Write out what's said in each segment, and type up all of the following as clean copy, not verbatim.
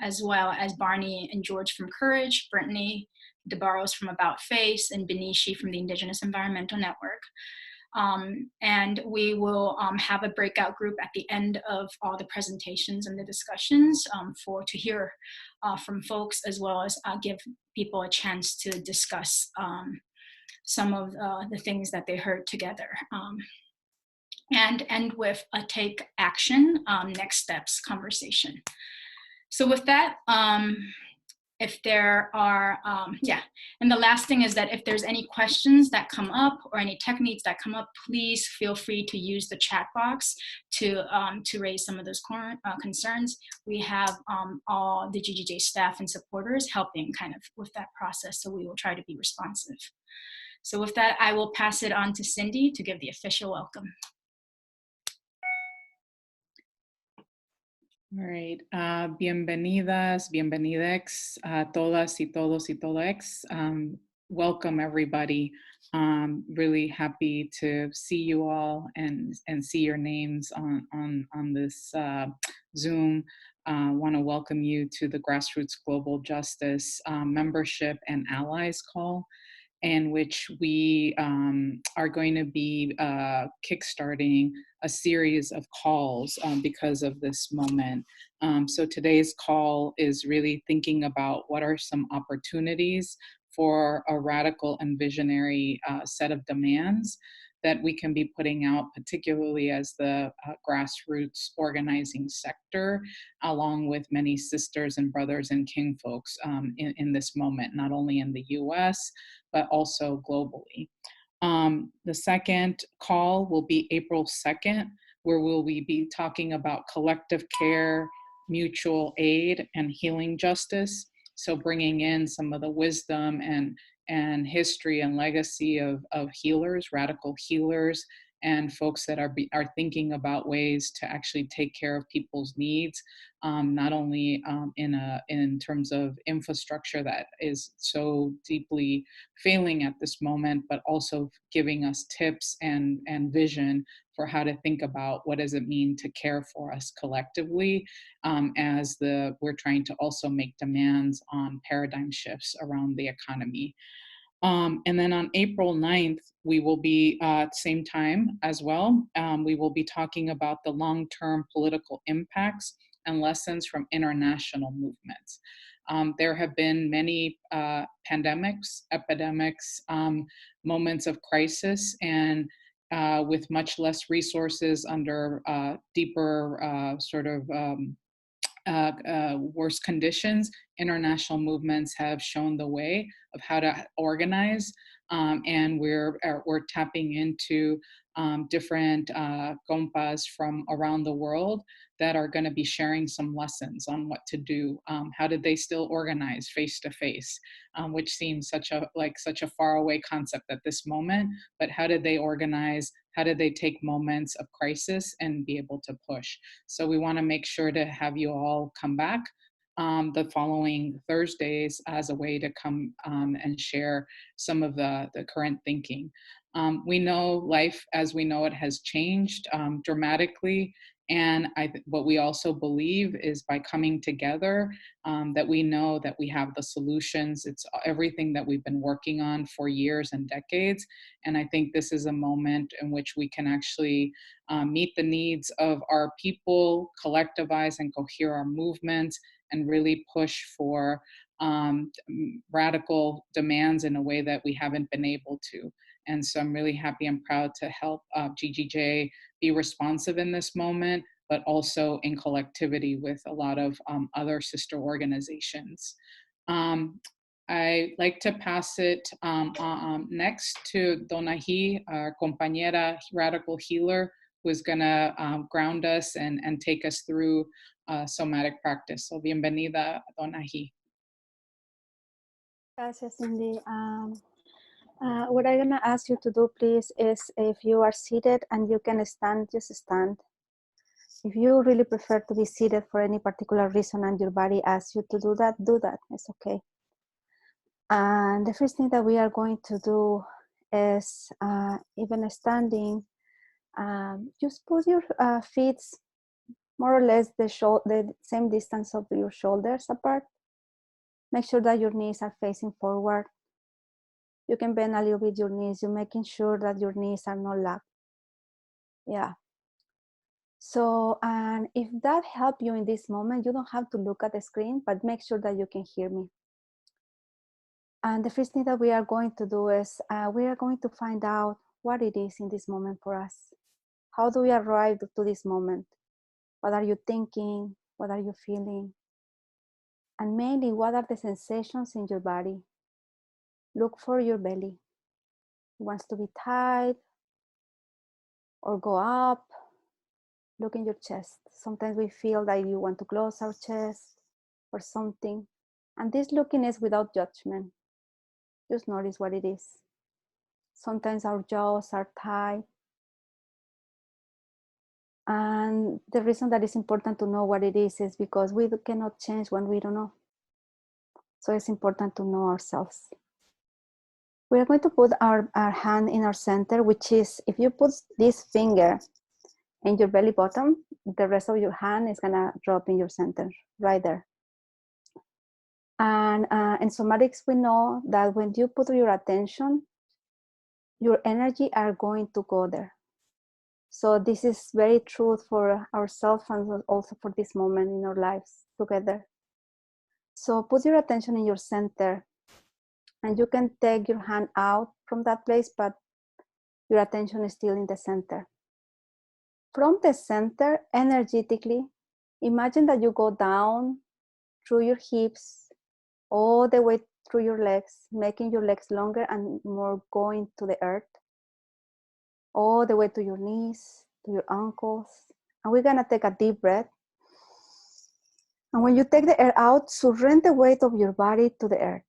as well as Barney and George from Courage, Brittany DeBarros from About Face, and Benishi from the Indigenous Environmental Network. And we will have a breakout group at the end of all the presentations and the discussions to hear from folks, as well as give people a chance to discuss some of the things that they heard together. And end with a take action, next steps conversation. So with that, if there are, and the last thing is that if there's any questions that come up or any techniques that come up, please feel free to use the chat box to raise some of those concerns. We have all the GGJ staff and supporters helping kind of with that process, so we will try to be responsive. So with that, I will pass it on to Cindy to give the official welcome. All right, bienvenidas, bienvenidex, todas y todos y todex. Welcome everybody. Really happy to see you all and see your names on this Zoom. Want to welcome you to the Grassroots Global Justice Membership and Allies call, in which we are going to be kickstarting a series of calls because of this moment. So today's call is really thinking about what are some opportunities for a radical and visionary set of demands that we can be putting out, particularly as the grassroots organizing sector, along with many sisters and brothers and kinfolks in this moment, not only in the US, but also globally. The second call will be April 2nd, where we'll be talking about collective care, mutual aid, and healing justice. So bringing in some of the wisdom and history and legacy of healers, radical healers, and folks that are thinking about ways to actually take care of people's needs, not only in terms of infrastructure that is so deeply failing at this moment, but also giving us tips and vision for how to think about what does it mean to care for us collectively, as we're trying to also make demands on paradigm shifts around the economy. And then on April 9th, we will be same time as well. We will be talking about the long-term political impacts and lessons from international movements. There have been many pandemics, epidemics, moments of crisis, and with much less resources under deeper worse conditions, international movements have shown the way of how to organize, and we're tapping into different compas from around the world that are going to be sharing some lessons on what to do. How did they still organize face to face, which seems such a faraway concept at this moment, but how did they organize? How did they take moments of crisis and be able to push? So we want to make sure to have you all come back the following Thursdays as a way to come and share some of the current thinking. We know life as we know it has changed dramatically. And what we also believe is by coming together, that we know that we have the solutions. It's everything that we've been working on for years and decades. And I think this is a moment in which we can actually meet the needs of our people, collectivize and cohere our movements, and really push for radical demands in a way that we haven't been able to. And so I'm really happy and proud to help GGJ be responsive in this moment, but also in collectivity with a lot of other sister organizations. I'd like to pass it next to Donahi, our compañera radical healer, who is gonna ground us and take us through somatic practice. So bienvenida, Donahi. Gracias, Cindy. What I'm gonna ask you to do, please, is if you are seated and you can stand, just stand. If you really prefer to be seated for any particular reason and your body asks you to do that, it's okay. And the first thing that we are going to do is, even standing, just put your feet more or less the same distance of your shoulders apart. Make sure that your knees are facing forward. You can bend a little bit your knees. You're making sure that your knees are not locked. Yeah. So, and if that helped you in this moment, you don't have to look at the screen, but make sure that you can hear me. And the first thing that we are going to do is we are going to find out what it is in this moment for us. How do we arrive to this moment? What are you thinking? What are you feeling? And mainly, what are the sensations in your body? Look for your belly. It wants to be tight or go up. Look in your chest. Sometimes we feel that you want to close our chest or something. And this looking is without judgment. Just notice what it is. Sometimes our jaws are tight. And the reason that it's important to know what it is because we cannot change when we don't know. So it's important to know ourselves. We are going to put our hand in our center, which is, if you put this finger in your belly button, the rest of your hand is gonna drop in your center, right there. And in somatics, we know that when you put your attention, your energy are going to go there. So this is very true for ourselves and also for this moment in our lives together. So put your attention in your center, and you can take your hand out from that place, but your attention is still in the center. From the center, energetically, imagine that you go down through your hips, all the way through your legs, making your legs longer and more going to the earth, all the way to your knees, to your ankles. And we're gonna take a deep breath. And when you take the air out, surrender the weight of your body to the earth.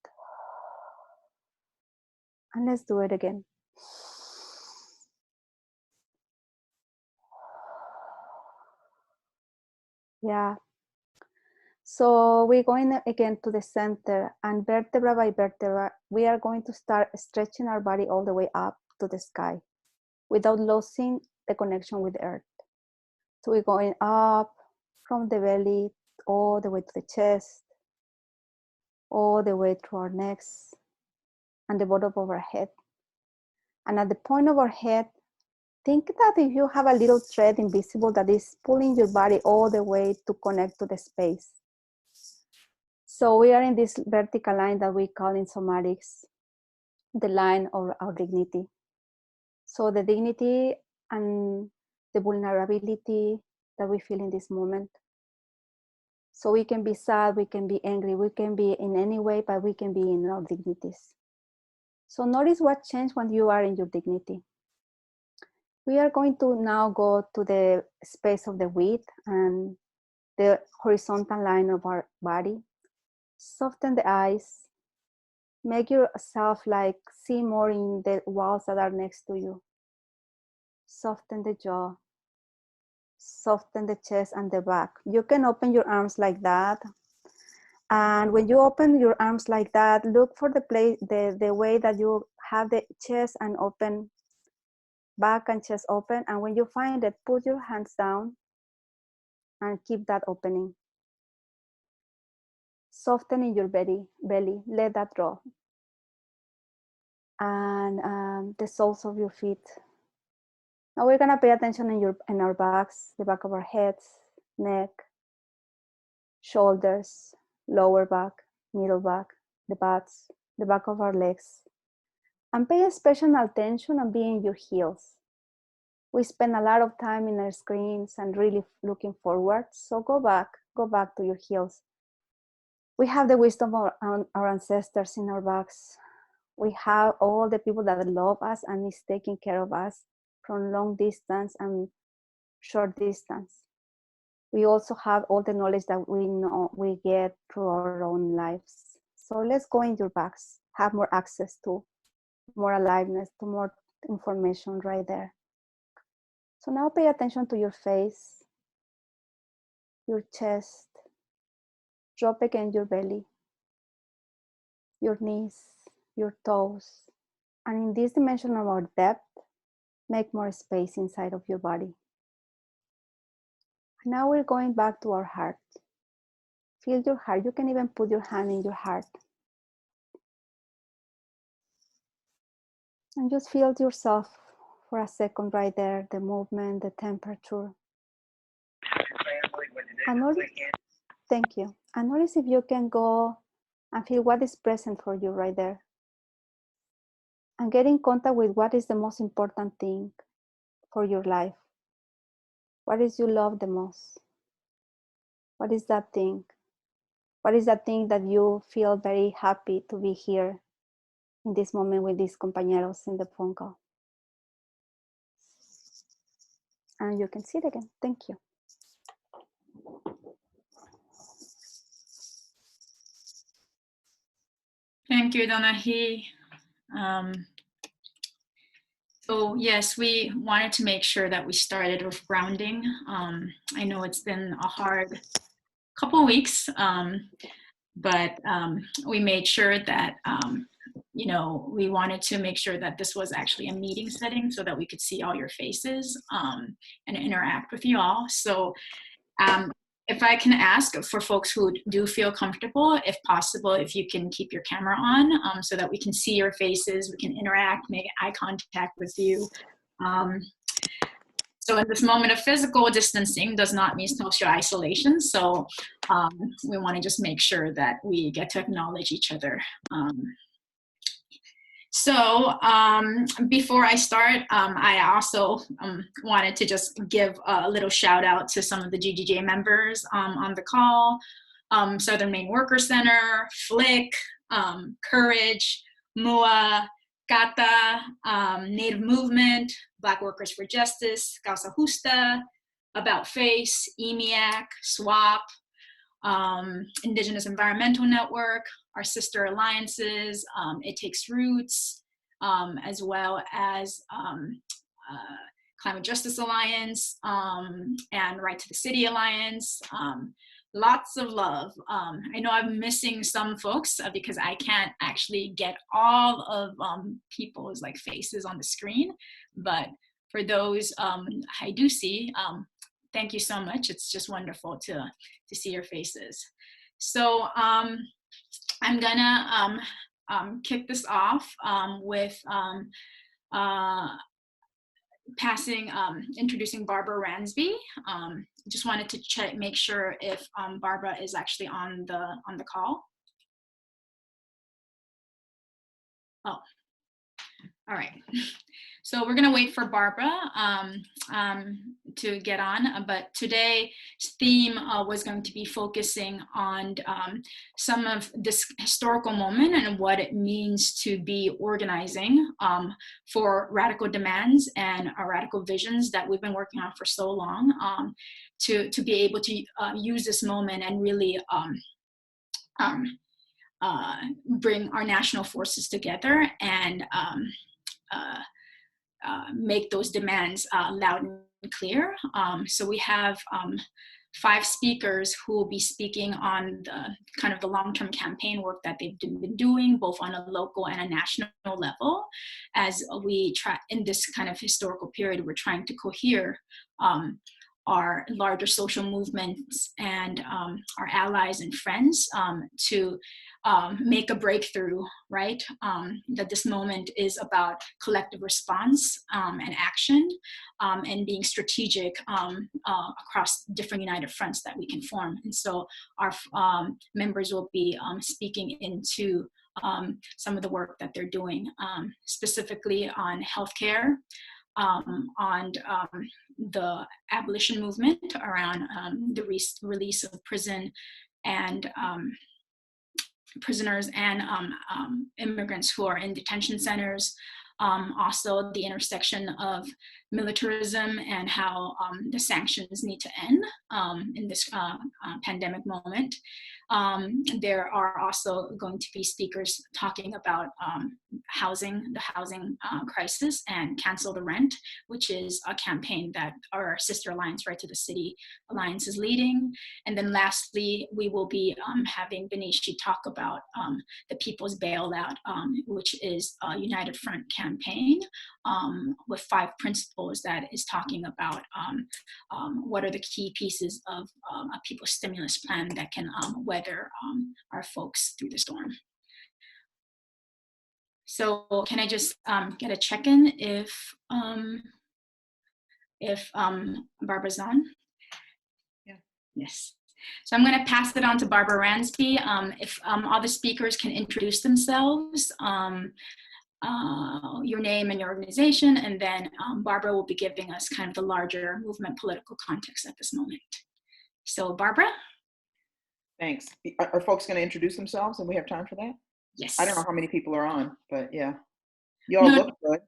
And let's do it again. Yeah. So we're going again to the center, and vertebra by vertebra, we are going to start stretching our body all the way up to the sky without losing the connection with the earth. So we're going up from the belly all the way to the chest, all the way through our necks and the bottom of our head. And at the point of our head, think that if you have a little thread invisible that is pulling your body all the way to connect to the space. So we are in this vertical line that we call in somatics the line of our dignity. So the dignity and the vulnerability that we feel in this moment. So we can be sad, we can be angry, we can be in any way, but we can be in our dignities. So notice what changed when you are in your dignity. We are going to now go to the space of the width and the horizontal line of our body. Soften the eyes. Make yourself like see more in the walls that are next to you. Soften the jaw. Soften the chest and the back. You can open your arms like that. And when you open your arms like that, look for the place, the way that you have the chest and open, back and chest open. And when you find it, put your hands down and keep that opening. Soften in your belly, let that draw. And the soles of your feet. Now we're gonna pay attention in our backs, the back of our heads, neck, shoulders, lower back, middle back, the butts, the back of our legs. And pay special attention on being your heels. We spend a lot of time in our screens and really looking forward. So go back to your heels. We have the wisdom of our ancestors in our backs. We have all the people that love us and is taking care of us from long distance and short distance. We also have all the knowledge that we know we get through our own lives. So let's go in your backs, have more access to more aliveness, to more information right there. So now pay attention to your face, your chest, drop again your belly, your knees, your toes. And in this dimension of our depth, make more space inside of your body. Now we're going back to our heart. Feel your heart. You can even put your hand in your heart. And just feel yourself for a second right there, the movement, the temperature. And notice, thank you. And notice if you can go and feel what is present for you right there. And get in contact with what is the most important thing for your life. What is you love the most? What is that thing? What is that thing that you feel very happy to be here in this moment with these compañeros in the phone call? And you can sit again. Thank you. Thank you, Donahi. So yes, we wanted to make sure that we started with grounding. I know it's been a hard couple of weeks, but we made sure that, we wanted to make sure that this was actually a meeting setting so that we could see all your faces and interact with you all. So if I can ask for folks who do feel comfortable, if possible, if you can keep your camera on so that we can see your faces, we can interact, make eye contact with you. So in this moment of physical distancing does not mean social isolation. So we want to just make sure that we get to acknowledge each other. So before I start, I also wanted to just give a little shout out to some of the GGJ members on the call. Southern Maine Worker Center, FLIC, Courage, MUA, Kata, Native Movement, Black Workers for Justice, Causa Justa, About Face, EMIAC, SWAP, Indigenous Environmental Network, our sister alliances, It Takes Roots, as well as Climate Justice Alliance and Right to the City Alliance. Lots of love. I know I'm missing some folks because I can't actually get all of people's faces on the screen, but for those I do see, thank you so much. It's just wonderful to see your faces. So I'm gonna kick this off with introducing Barbara Ransby. Just wanted to make sure if Barbara is actually on the call. Oh, all right. So we're gonna wait for Barbara to get on, but today's theme was going to be focusing on some of this historical moment and what it means to be organizing for radical demands and radical visions that we've been working on for so long, to be able to use this moment and really bring our national forces together and make those demands loud and clear. So we have 5 speakers who will be speaking on the long-term campaign work that they've been doing, both on a local and a national level. As we try in this kind of historical period, we're trying to cohere our larger social movements and our allies and friends to make a breakthrough, right? That this moment is about collective response and action and being strategic across different united fronts that we can form. And so our members will be speaking into some of the work that they're doing, specifically on healthcare, on the abolition movement around the release of prisoners and immigrants who are in detention centers. Also the intersection of militarism and how the sanctions need to end in this pandemic moment. There are also going to be speakers talking about the housing crisis and Cancel the Rent, which is a campaign that our sister alliance, Right to the City Alliance, is leading. And then lastly, we will be having Benishi talk about the People's Bailout, which is a United Front campaign with 5 principles that is talking about what are the key pieces of a people's stimulus plan that can weather our folks through the storm. So can I just get a check-in if Barbara's on? Yeah. Yes. So I'm going to pass it on to Barbara Ransby. If all the speakers can introduce themselves, your name and your organization, and then Barbara will be giving us kind of the larger movement political context at this moment. So Barbara? Thanks. Are folks going to introduce themselves and we have time for that? Yes. I don't know how many people are on, but yeah. You all look good.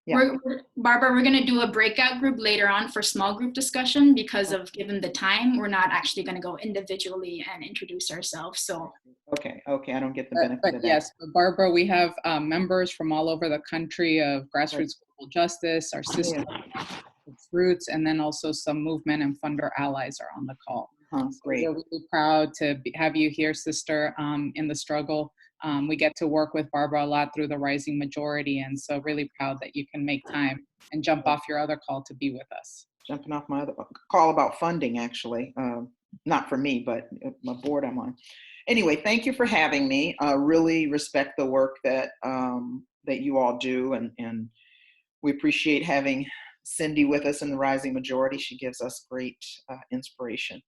Yeah. Barbara, we're going to do a breakout group later on for small group discussion because of given the time, we're not actually going to go individually and introduce ourselves. So okay, I don't get the benefit of that. Yes, but Barbara, we have members from all over the country of Grassroots Global Justice, our sister Roots, and then also some movement and funder allies are on the call. Great. So we're really proud to have you here, sister, in the struggle. We get to work with Barbara a lot through the Rising Majority, and so really proud that you can make time and jump off your other call to be with us. Jumping off my other call about funding, actually. Not for me, but my board I'm on. Anyway, thank you for having me. Really respect the work that that you all do, and we appreciate having Cindy with us in the Rising Majority. She gives us great inspiration.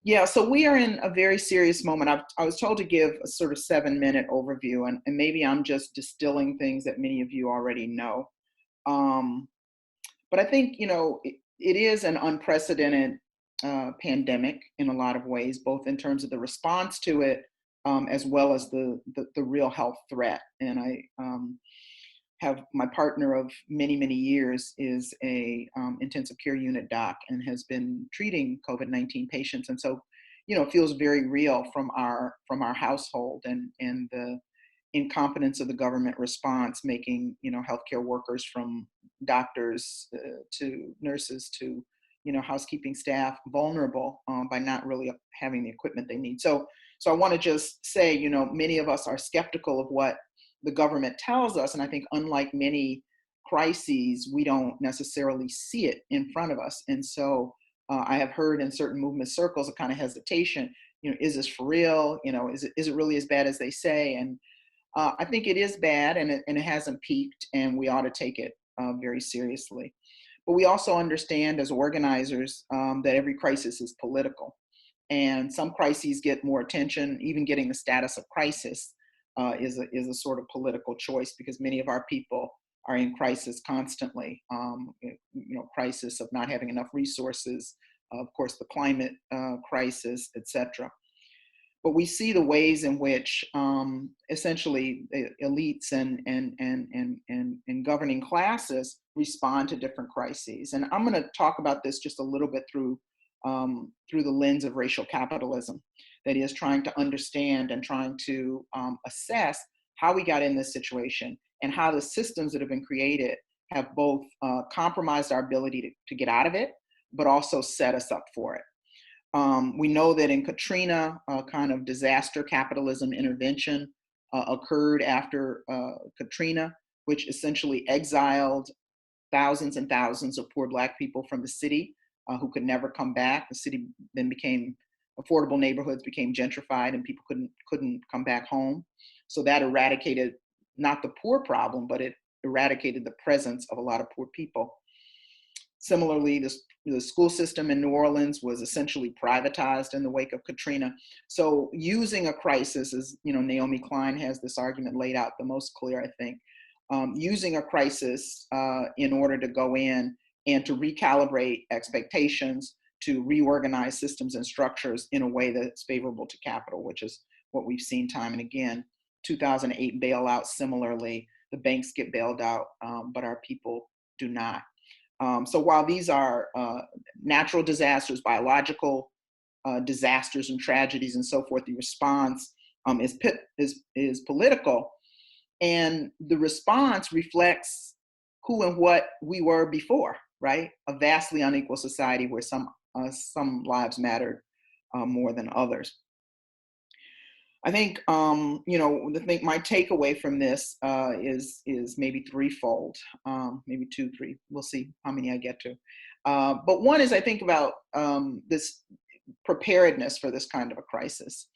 Yeah, so we are in a very serious moment. I was told to give a sort of 7-minute overview, and maybe I'm just distilling things that many of you already know. But I think, you know, it is an unprecedented pandemic in a lot of ways, both in terms of the response to it, as well as the real health threat. And I have my partner of many, many years is a intensive care unit doc and has been treating COVID-19 patients. And so, you know, it feels very real from our household and the incompetence of the government response, making, you know, healthcare workers from doctors to nurses to, you know, housekeeping staff vulnerable by not really having the equipment they need. So I want to just say, you know, many of us are skeptical of what the government tells us. And I think unlike many crises, we don't necessarily see it in front of us. And so I have heard in certain movement circles a kind of hesitation, you know, is this for real? You know, is it really as bad as they say? And I think it is bad, and it hasn't peaked, and we ought to take it very seriously. But we also understand as organizers that every crisis is political. And some crises get more attention. Even getting the status of crisis is a sort of political choice, because many of our people are in crisis constantly. You know, crisis of not having enough resources, of course, the climate crisis, etc. But we see the ways in which essentially elites and governing classes respond to different crises. And I'm going to talk about this just a little bit through the lens of racial capitalism, that is trying to understand and trying to assess how we got in this situation and how the systems that have been created have both compromised our ability to get out of it, but also set us up for it. We know that in Katrina, a kind of disaster capitalism intervention occurred after Katrina, which essentially exiled thousands and thousands of poor Black people from the city who could never come back. The city then became, affordable neighborhoods became gentrified, and people couldn't come back home. So that eradicated not the poor problem, but it eradicated the presence of a lot of poor people. Similarly, the school system in New Orleans was essentially privatized in the wake of Katrina. So using a crisis, as you know, Naomi Klein has this argument laid out the most clear, I think, using a crisis in order to go in and to recalibrate expectations, to reorganize systems and structures in a way that's favorable to capital, which is what we've seen time and again. 2008 bailout, similarly, the banks get bailed out, but our people do not. So while these are natural disasters, biological disasters and tragedies and so forth, the response is political. And the response reflects who and what we were before, right? A vastly unequal society where some lives mattered more than others. I think, my takeaway from this is maybe threefold, maybe two, three. We'll see how many I get to. But one is I think about this preparedness for this kind of a crisis.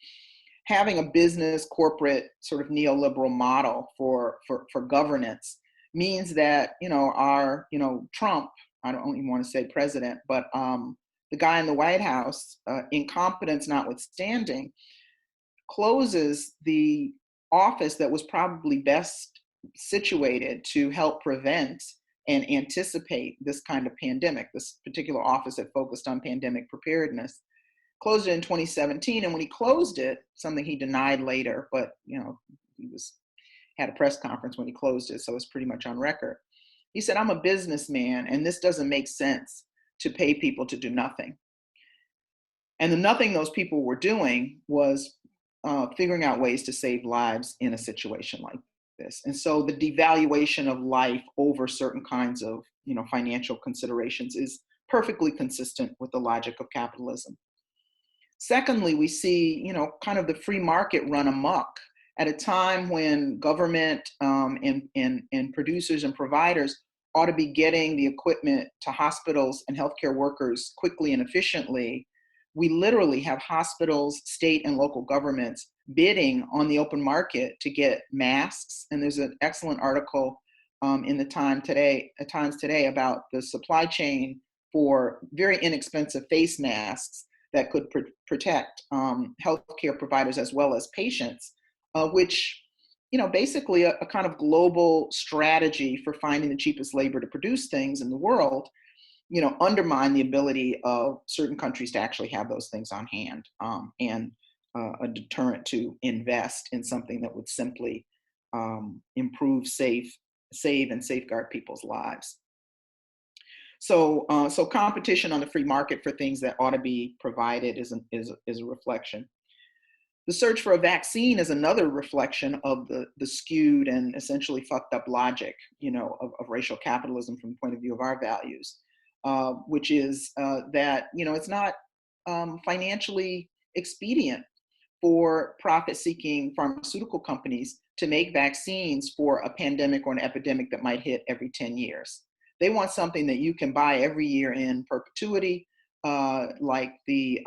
Having a business, corporate, sort of neoliberal model for governance means that, Trump, I don't even want to say president, but the guy in the White House, incompetence notwithstanding, closes the office that was probably best situated to help prevent and anticipate this kind of pandemic, this particular office that focused on pandemic preparedness. Closed it in 2017, and when he closed it, something he denied later, but he had a press conference when he closed it, so it's pretty much on record. He said, "I'm a businessman, and this doesn't make sense to pay people to do nothing." And the nothing those people were doing was figuring out ways to save lives in a situation like this. And so the devaluation of life over certain kinds of financial considerations is perfectly consistent with the logic of capitalism. Secondly, we see kind of the free market run amok at a time when government and producers and providers ought to be getting the equipment to hospitals and healthcare workers quickly and efficiently. We literally have hospitals, state and local governments bidding on the open market to get masks. And there's an excellent article in the Times today about the supply chain for very inexpensive face masks that could protect healthcare providers as well as patients, which, basically a kind of global strategy for finding the cheapest labor to produce things in the world, undermine the ability of certain countries to actually have those things on hand, and a deterrent to invest in something that would simply improve, save and safeguard people's lives. So competition on the free market for things that ought to be provided is a reflection. The search for a vaccine is another reflection of the skewed and essentially fucked up logic, of racial capitalism from the point of view of our values. Which is that it's not financially expedient for profit-seeking pharmaceutical companies to make vaccines for a pandemic or an epidemic that might hit every 10 years. They want something that you can buy every year in perpetuity, like the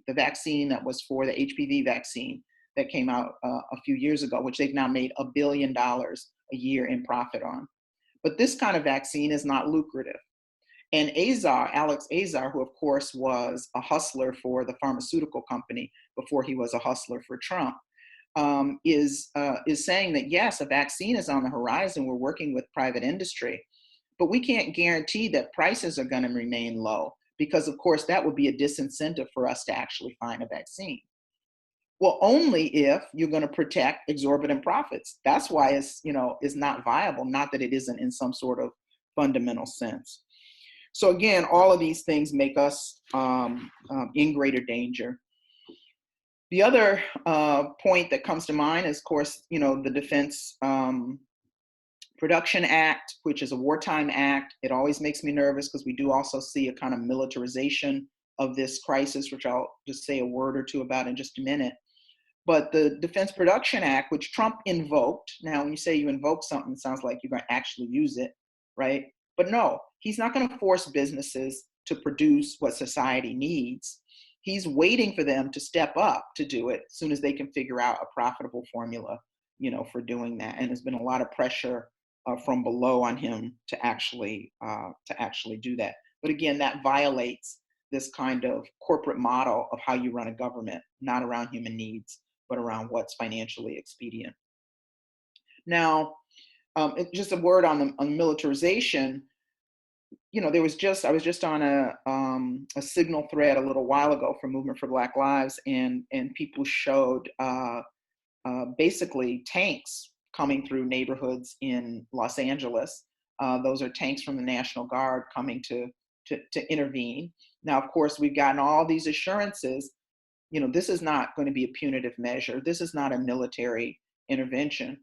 vaccine that was for the HPV vaccine that came out a few years ago, which they've now made $1 billion a year in profit on. But this kind of vaccine is not lucrative. And Alex Azar, who of course was a hustler for the pharmaceutical company before he was a hustler for Trump, is saying that yes, a vaccine is on the horizon. We're working with private industry, but we can't guarantee that prices are going to remain low because of course that would be a disincentive for us to actually find a vaccine. Well, only if you're going to protect exorbitant profits. That's why it's not viable, not that it isn't in some sort of fundamental sense. So again, all of these things make us in greater danger. The other point that comes to mind is, of course, the Defense Production Act, which is a wartime act. It always makes me nervous because we do also see a kind of militarization of this crisis, which I'll just say a word or two about in just a minute. But the Defense Production Act, which Trump invoked, now when you say you invoke something, it sounds like you're going to actually use it, right? But no, he's not going to force businesses to produce what society needs. He's waiting for them to step up to do it as soon as they can figure out a profitable formula, for doing that. And there's been a lot of pressure from below on him to actually do that. But again, that violates this kind of corporate model of how you run a government, not around human needs, but around what's financially expedient. Now, just a word on militarization. I was just on a Signal thread a little while ago for Movement for Black Lives, and people showed basically tanks coming through neighborhoods in Los Angeles. Those are tanks from the National Guard coming to intervene. Now, of course, we've gotten all these assurances, this is not going to be a punitive measure. This is not a military intervention.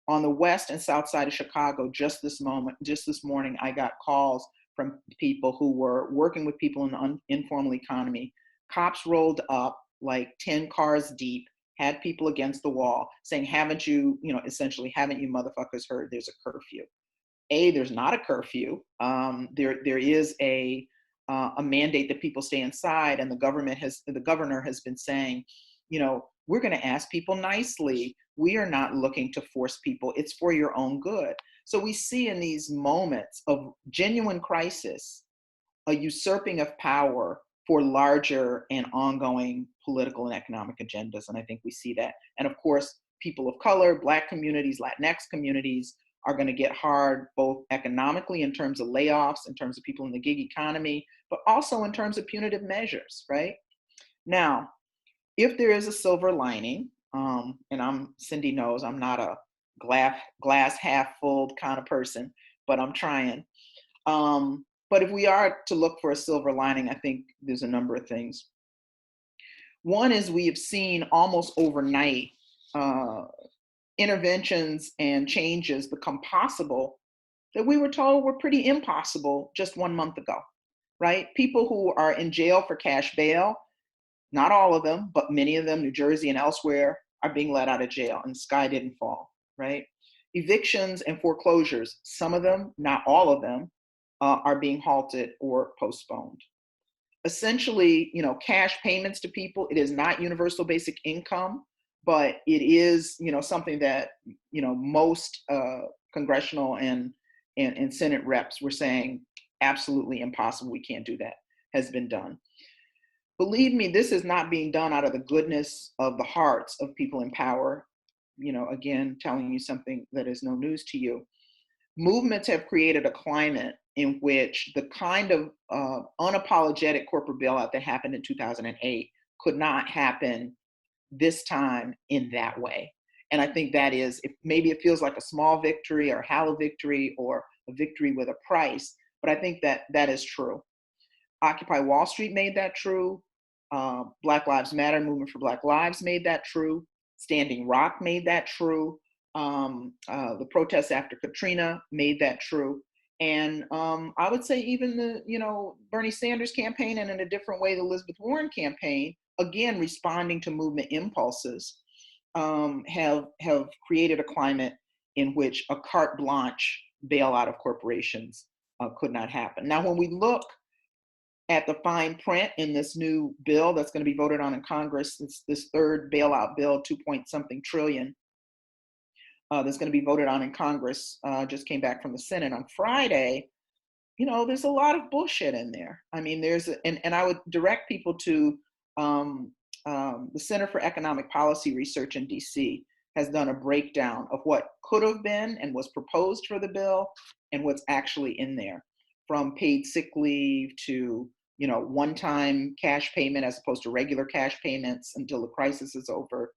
On the west and south side of Chicago, just this morning, I got calls from people who were working with people in the informal economy. Cops rolled up like 10 cars deep, had people against the wall saying, haven't you motherfuckers heard there's a curfew? There's not a curfew. There is a mandate that people stay inside, and the governor has been saying, we're going to ask people nicely. We are not looking to force people. It's for your own good. So we see in these moments of genuine crisis, a usurping of power for larger and ongoing political and economic agendas. And I think we see that. And of course, people of color, Black communities, Latinx communities are going to get hard, both economically in terms of layoffs, in terms of people in the gig economy, but also in terms of punitive measures, right? Now, if there is a silver lining, and Cindy knows I'm not a glass half full kind of person, but I'm trying. But if we are to look for a silver lining, I think there's a number of things. One is we have seen almost overnight interventions and changes become possible that we were told were pretty impossible just 1 month ago, right? People who are in jail for cash bail, not all of them, but many of them, New Jersey and elsewhere, are being let out of jail, and the sky didn't fall, right? Evictions and foreclosures, some of them, not all of them, are being halted or postponed. Essentially, cash payments to people, it is not universal basic income, but it is, something that, most congressional and Senate reps were saying, absolutely impossible, we can't do that, has been done. Believe me, this is not being done out of the goodness of the hearts of people in power. Again, telling you something that is no news to you. Movements have created a climate in which the kind of unapologetic corporate bailout that happened in 2008 could not happen this time in that way. And I think that is, maybe it feels like a small victory or a hollow victory or a victory with a price, but I think that is true. Occupy Wall Street made that true. Black Lives Matter, Movement for Black Lives made that true. Standing Rock made that true. The protests after Katrina made that true. And I would say even the, Bernie Sanders campaign, and in a different way, the Elizabeth Warren campaign, again, responding to movement impulses, have created a climate in which a carte blanche bailout of corporations could not happen. Now, when we look at the fine print in this new bill that's going to be voted on in Congress, this third bailout bill, 2-point-something trillion, that's going to be voted on in Congress, just came back from the Senate on Friday. There's a lot of bullshit in there. I mean, and I would direct people to the Center for Economic Policy Research in DC has done a breakdown of what could have been and was proposed for the bill and what's actually in there, from paid sick leave to one-time cash payment as opposed to regular cash payments until the crisis is over,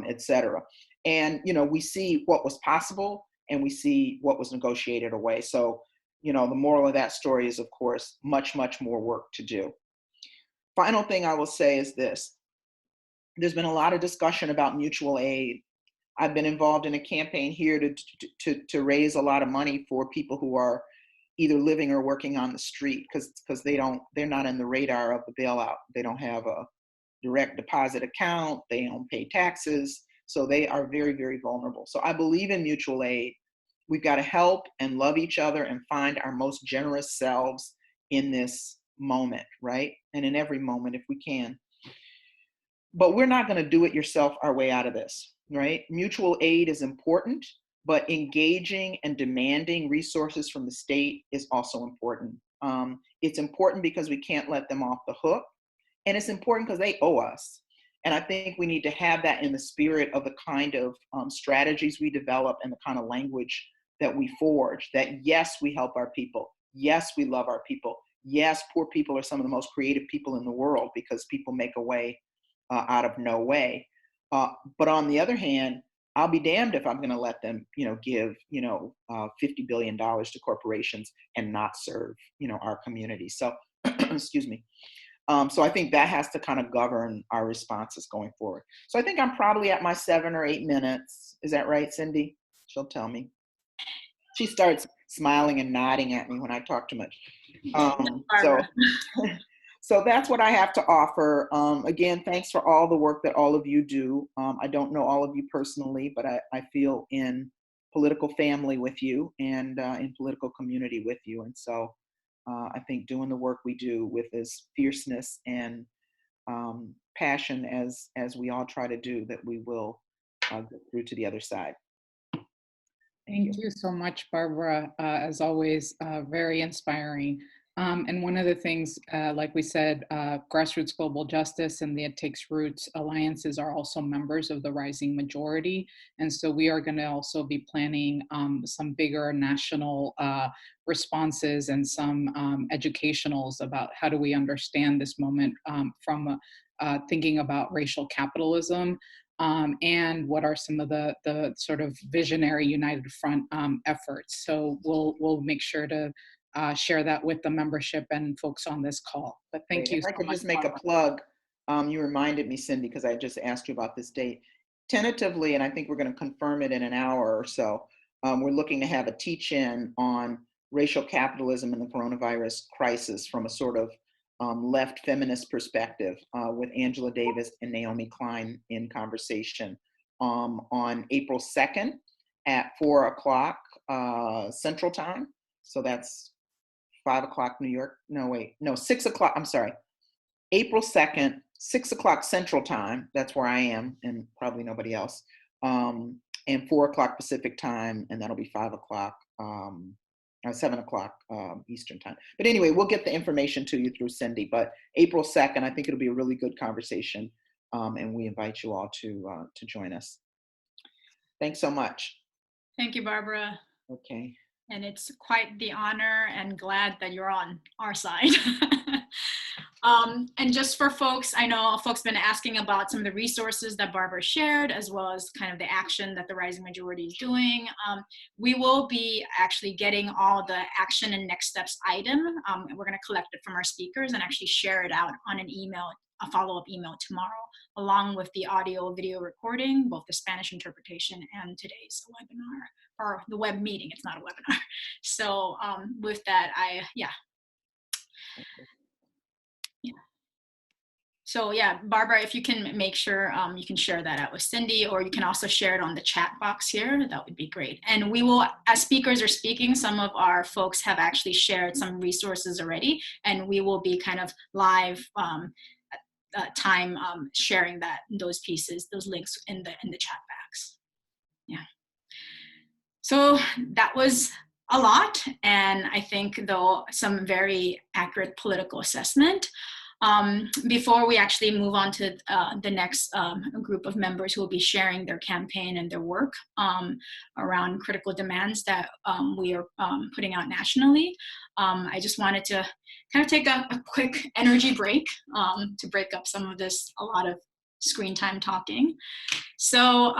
et cetera. And, we see what was possible and we see what was negotiated away. So, the moral of that story is, of course, much, much more work to do. Final thing I will say is this. There's been a lot of discussion about mutual aid. I've been involved in a campaign here to raise a lot of money for people who are either living or working on the street because they're not in the radar of the bailout. They don't have a direct deposit account. They don't pay taxes. So they are very, very vulnerable. So I believe in mutual aid. We've got to help and love each other and find our most generous selves in this moment, right? And in every moment if we can. But we're not going to do it yourself our way out of this, right? Mutual aid is important, but engaging and demanding resources from the state is also important. It's important because we can't let them off the hook. And it's important because they owe us. And I think we need to have that in the spirit of the kind of strategies we develop and the kind of language that we forge, that yes, we help our people. Yes, we love our people. Yes, poor people are some of the most creative people in the world because people make a way out of no way. But on the other hand, I'll be damned if I'm going to let them, give, $50 billion to corporations and not serve, our community. So Excuse me. So I think that has to kind of govern our responses going forward. So I think I'm probably at my 7 or 8 minutes. Is that right, Cindy? She'll tell me. She starts smiling and nodding at me when I talk too much. So that's what I have to offer. Again, thanks for all the work that all of you do. I don't know all of you personally, but I feel in political family with you and in political community with you. And so I think doing the work we do with this fierceness and passion as we all try to do, that we will get through to the other side. Thank you so much, Barbara. As always, very inspiring. And one of the things, like we said, Grassroots Global Justice and the It Takes Roots alliances are also members of the Rising Majority. And so we are going to also be planning some bigger national responses and some educationals about how do we understand this moment from thinking about racial capitalism. And what are some of the sort of visionary United Front efforts. So we'll make sure to share that with the membership and folks on this call. But thank you so much. If I could just make a plug, you reminded me, Cindy, because I just asked you about this date. Tentatively, and I think we're going to confirm it in an hour or so, we're looking to have a teach-in on racial capitalism and the coronavirus crisis from a sort of left feminist perspective with Angela Davis and Naomi Klein in conversation on April 2nd at 4 o'clock Central Time. So that's 5 o'clock New York. No, wait, no, 6 o'clock. I'm sorry. April 2nd, 6 o'clock Central Time. That's where I am and probably nobody else. And 4 o'clock Pacific Time, and that'll be 5 o'clock. 7 o'clock Eastern Time. But anyway, we'll get the information to you through Cindy. But April 2nd, I think it'll be a really good conversation. And we invite you all to join us. Thanks so much. Thank you, Barbara. Okay. And it's quite the honor, and glad that you're on our side. And just for folks, I know folks have been asking about some of the resources that Barbara shared, as well as kind of the action that the Rising Majority is doing. We will be actually getting all the action and next steps item. We're going to collect it from our speakers and actually share it out on an email, a follow-up email tomorrow, along with the audio video recording, both the Spanish interpretation and today's webinar, or the web meeting. It's not a webinar. So with that, So yeah, Barbara, if you can make sure you can share that out with Cindy, or you can also share it on the chat box here, that would be great. And we will, as speakers are speaking, some of our folks have actually shared some resources already, and we will be kind of live time sharing those pieces, those links in the chat box. Yeah. So that was a lot, and I think though some very accurate political assessment. Before we actually move on to the next group of members who will be sharing their campaign and their work around critical demands that we are putting out nationally, I just wanted to kind of take a quick energy break to break up some of this, a lot of screen time talking. So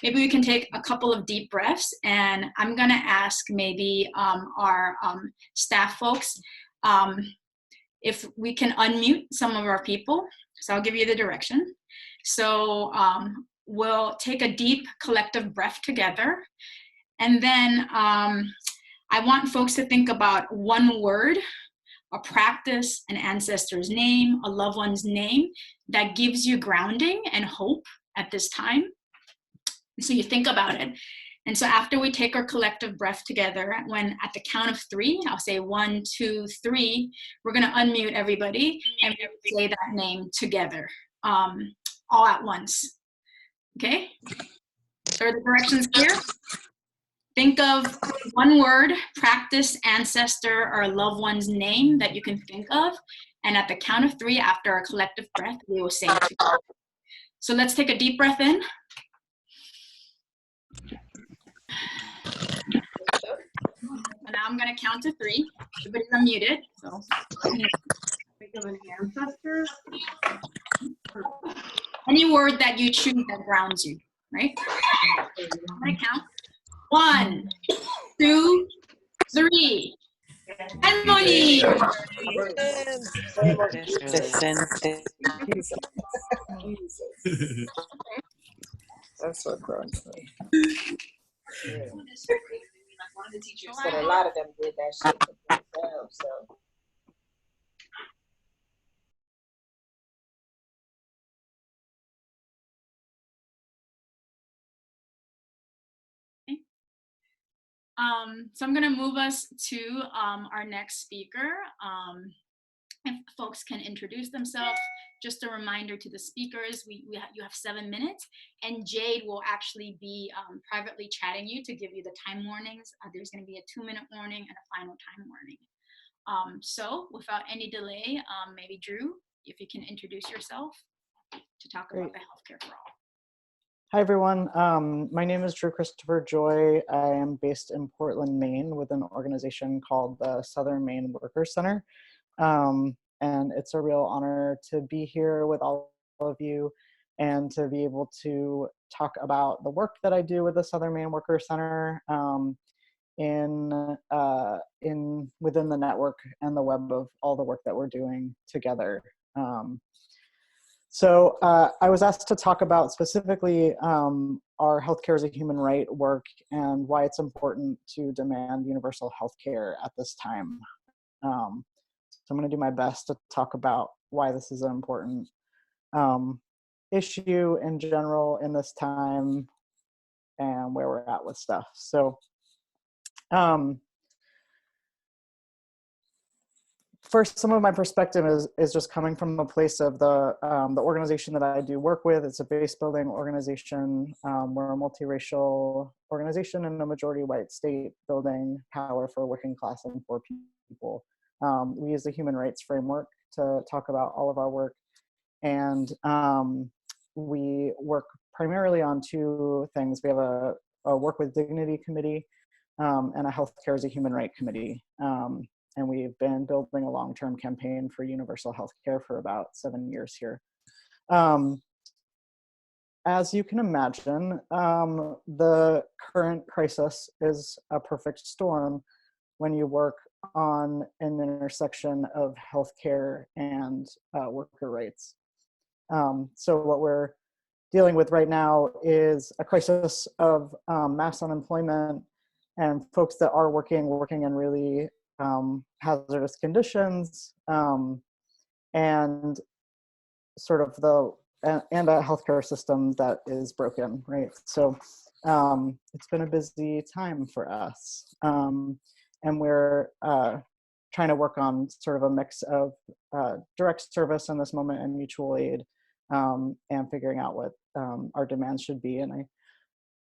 maybe we can take a couple of deep breaths, and I'm gonna ask maybe our staff folks, if we can unmute some of our people. So I'll give you the direction. So we'll take a deep collective breath together. And then I want folks to think about one word, a practice, an ancestor's name, a loved one's name that gives you grounding and hope at this time. So you think about it. And so after we take our collective breath together, when at the count of 3, I'll say 1, 2, 3, we're gonna unmute everybody and say that name together, all at once, okay? So are the directions clear? Think of one word, practice, ancestor, or loved one's name that you can think of. And at the count of 3, after our collective breath, we will say it together. So let's take a deep breath in. And now I'm going to count to 3. Everybody's unmuted. So think of an ancestor. Any word that you choose that grounds you, right? I'm going to count. 1, 2, 3. Harmony! Decente. That's what grows me. Yeah. But a lot of them did that shit for themselves, so. So I'm going to move us to our next speaker. If folks can introduce themselves, just a reminder to the speakers, you have 7 minutes, and Jade will actually be privately chatting you to give you the time warnings. There's going to be a 2-minute warning and a final time warning. So without any delay, maybe Drew, if you can introduce yourself to talk about the healthcare for all. Hi, everyone. My name is Drew Christopher Joy. I am based in Portland, Maine, with an organization called the Southern Maine Workers Center. And it's a real honor to be here with all of you and to be able to talk about the work that I do with the Southern Maine Workers Center within the network and the web of all the work that we're doing together. So I was asked to talk about specifically our healthcare as a human right work and why it's important to demand universal healthcare at this time. So I'm going to do my best to talk about why this is an important issue in general in this time and where we're at with stuff. So first, some of my perspective is just coming from a place of the organization that I do work with. It's a base building organization. We're a multiracial organization in a majority white state building power for working class and poor people. We use the human rights framework to talk about all of our work. And we work primarily on 2 things. We have a work with dignity committee and a healthcare as a human right committee. And we've been building a long-term campaign for universal healthcare for about 7 years here. As you can imagine, the current crisis is a perfect storm when you work on an intersection of healthcare and worker rights. So what we're dealing with right now is a crisis of mass unemployment and folks that are working in really hazardous conditions, and sort of and a healthcare system that is broken, right? So it's been a busy time for us, and we're trying to work on sort of a mix of direct service in this moment and mutual aid, and figuring out what our demands should be. And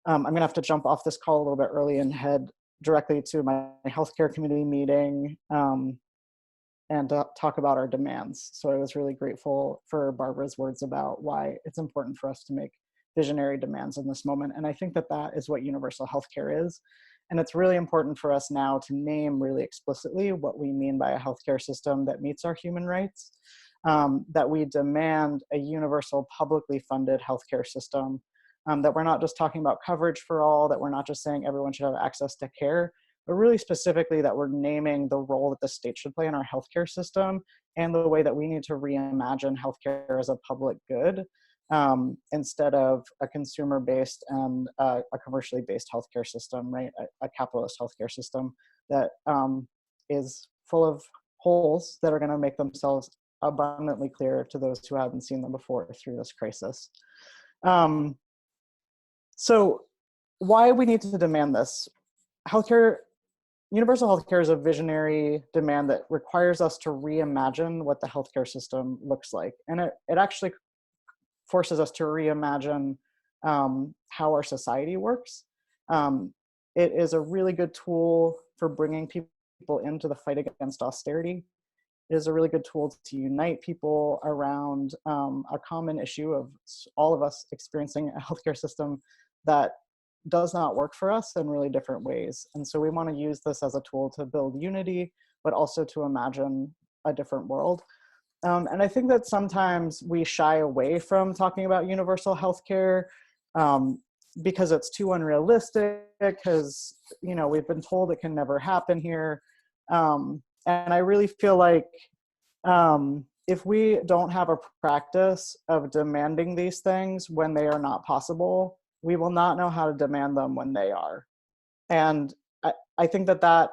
I'm gonna have to jump off this call a little bit early and head directly to my healthcare committee meeting and talk about our demands. So I was really grateful for Barbara's words about why it's important for us to make visionary demands in this moment. And I think that that is what universal healthcare is. And it's really important for us now to name really explicitly what we mean by a healthcare system that meets our human rights, that we demand a universal publicly funded healthcare system, that we're not just talking about coverage for all, that we're not just saying everyone should have access to care, but really specifically that we're naming the role that the state should play in our healthcare system and the way that we need to reimagine healthcare as a public good, instead of a consumer-based and a commercially based healthcare system, right? A capitalist healthcare system that is full of holes that are gonna make themselves abundantly clear to those who haven't seen them before through this crisis. So why we need to demand this? Universal healthcare is a visionary demand that requires us to reimagine what the healthcare system looks like. And it actually forces us to reimagine how our society works. It is a really good tool for bringing people into the fight against austerity. It is a really good tool to unite people around a common issue of all of us experiencing a healthcare system that does not work for us in really different ways. And so we want to use this as a tool to build unity, but also to imagine a different world. And I think that sometimes we shy away from talking about universal healthcare because it's too unrealistic, because we've been told it can never happen here. And I really feel like if we don't have a practice of demanding these things when they are not possible, we will not know how to demand them when they are. And I think that,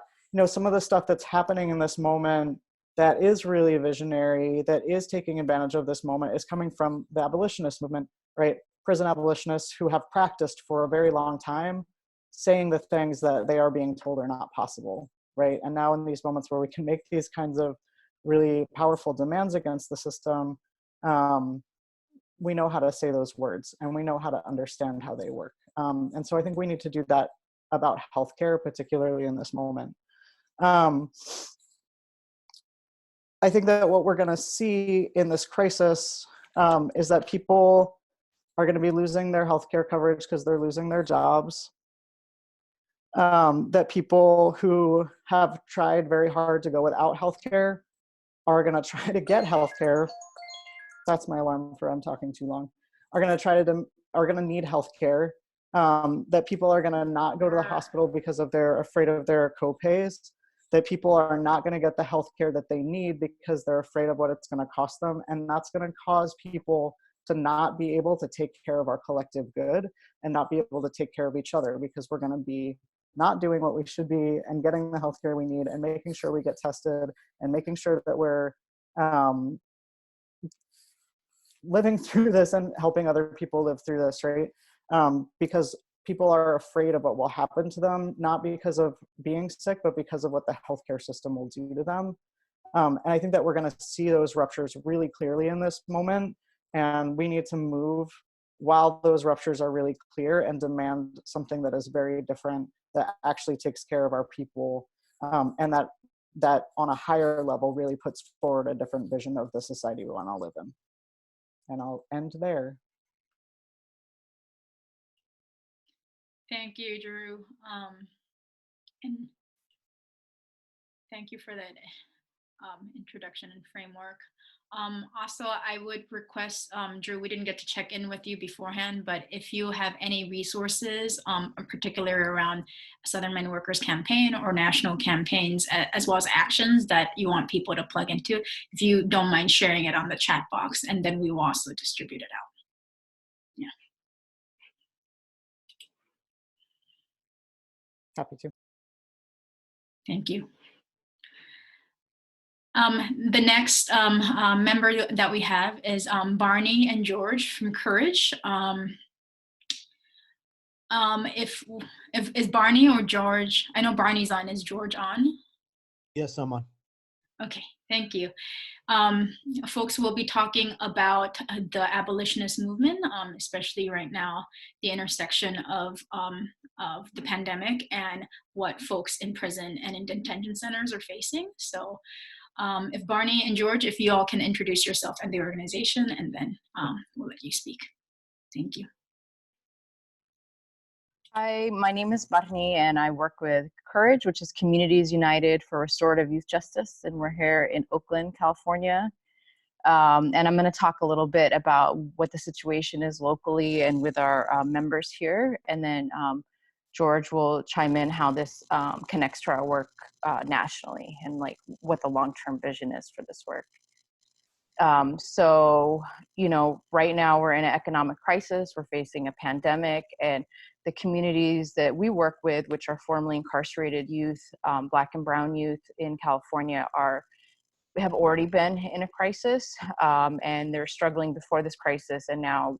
some of the stuff that's happening in this moment that is really visionary, that is taking advantage of this moment, is coming from the abolitionist movement, right? Prison abolitionists who have practiced for a very long time saying the things that they are being told are not possible, right? And now in these moments where we can make these kinds of really powerful demands against the system, we know how to say those words and we know how to understand how they work. And so I think we need to do that about healthcare, particularly in this moment. I think that what we're going to see in this crisis is that people are going to be losing their healthcare coverage because they're losing their jobs. That people who have tried very hard to go without healthcare are going to try to get healthcare. That's my alarm for I'm talking too long. Are going to need healthcare. That people are going to not go to the hospital because they're afraid of their copays. That people are not going to get the healthcare that they need because they're afraid of what it's going to cost them, and that's going to cause people to not be able to take care of our collective good and not be able to take care of each other, because we're going to be not doing what we should be and getting the healthcare we need and making sure we get tested and making sure that we're living through this and helping other people live through this, right? Because people are afraid of what will happen to them, not because of being sick, but because of what the healthcare system will do to them. And I think that we're going to see those ruptures really clearly in this moment. And we need to move while those ruptures are really clear and demand something that is very different, that actually takes care of our people, and that on a higher level really puts forward a different vision of the society we want to live in. And I'll end there. Thank you, Drew. And thank you for that introduction and framework. Also, I would request, Drew, we didn't get to check in with you beforehand, but if you have any resources, particularly around Southern Mine Workers Campaign or national campaigns, as well as actions that you want people to plug into, if you don't mind sharing it on the chat box, and then we will also distribute it out. Yeah. Happy to. Thank you. The next member that we have is Barney and George from Courage. Is Barney or George? I know Barney's on. Is George on? Yes, I'm on. Okay, thank you. Folks will be talking about the abolitionist movement, especially right now, the intersection of the pandemic and what folks in prison and in detention centers are facing. So if Barney and George, if you all can introduce yourself and the organization, and then we'll let you speak. Thank you. Hi, my name is Barney, and I work with Courage, which is Communities United for Restorative Youth Justice, and we're here in Oakland, California. And I'm going to talk a little bit about what the situation is locally and with our members here, and then George will chime in how this connects to our work nationally and like what the long-term vision is for this work. So, you know, right now we're in an economic crisis, we're facing a pandemic, and the communities that we work with, which are formerly incarcerated youth, Black and Brown youth in California, have already been in a crisis, and they're struggling before this crisis, and now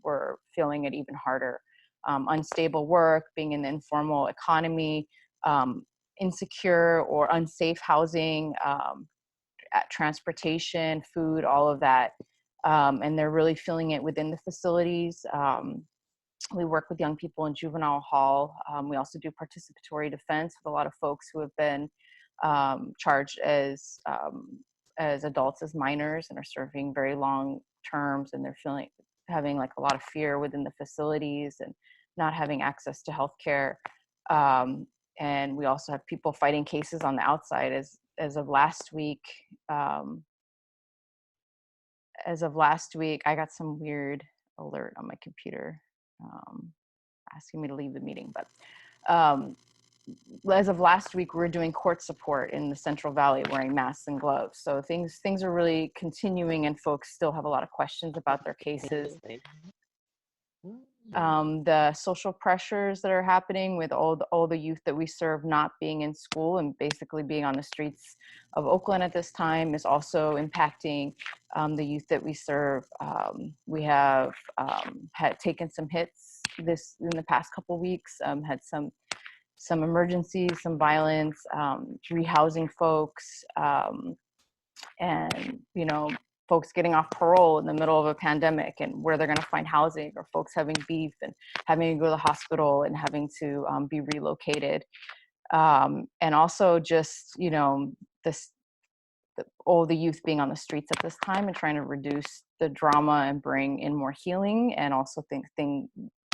we're feeling it even harder. Unstable work, being in the informal economy, insecure or unsafe housing, transportation, food, all of that. And they're really feeling it within the facilities. We work with young people in juvenile hall. We also do participatory defense with a lot of folks who have been charged as adults, as minors, and are serving very long terms, and they're having like a lot of fear within the facilities and not having access to healthcare. And we also have people fighting cases on the outside. As of last week, I got some weird alert on my computer asking me to leave the meeting, but as of last week, we're doing court support in the Central Valley wearing masks and gloves. So things are really continuing, and folks still have a lot of questions about their cases. The social pressures that are happening with all the youth that we serve not being in school and basically being on the streets of Oakland at this time is also impacting the youth that we serve. We have had taken some hits in the past couple weeks, had some emergencies, some violence, rehousing folks, and, you know, folks getting off parole in the middle of a pandemic and where they're going to find housing, or folks having beef and having to go to the hospital and having to be relocated. And also just, you know, all the youth being on the streets at this time and trying to reduce the drama and bring in more healing, and also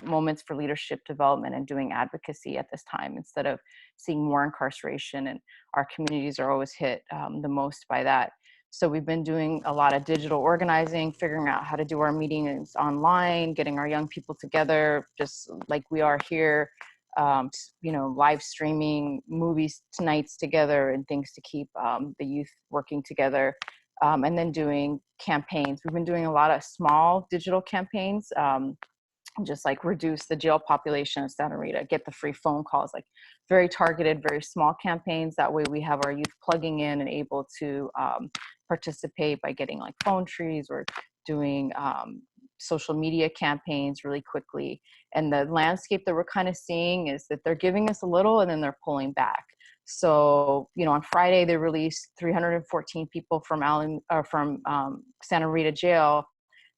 moments for leadership development and doing advocacy at this time instead of seeing more incarceration. And our communities are always hit the most by that. So we've been doing a lot of digital organizing, figuring out how to do our meetings online, getting our young people together, just like we are here, you know, live streaming movies nights together and things to keep the youth working together. And then doing campaigns. We've been doing a lot of small digital campaigns, just like reduce the jail population of Santa Rita, get the free phone calls, like very targeted, very small campaigns. That way we have our youth plugging in and able to participate by getting like phone trees or doing social media campaigns really quickly. And the landscape that we're kind of seeing is that they're giving us a little and then they're pulling back. So, you know, on Friday, they released 314 people from Santa Rita jail.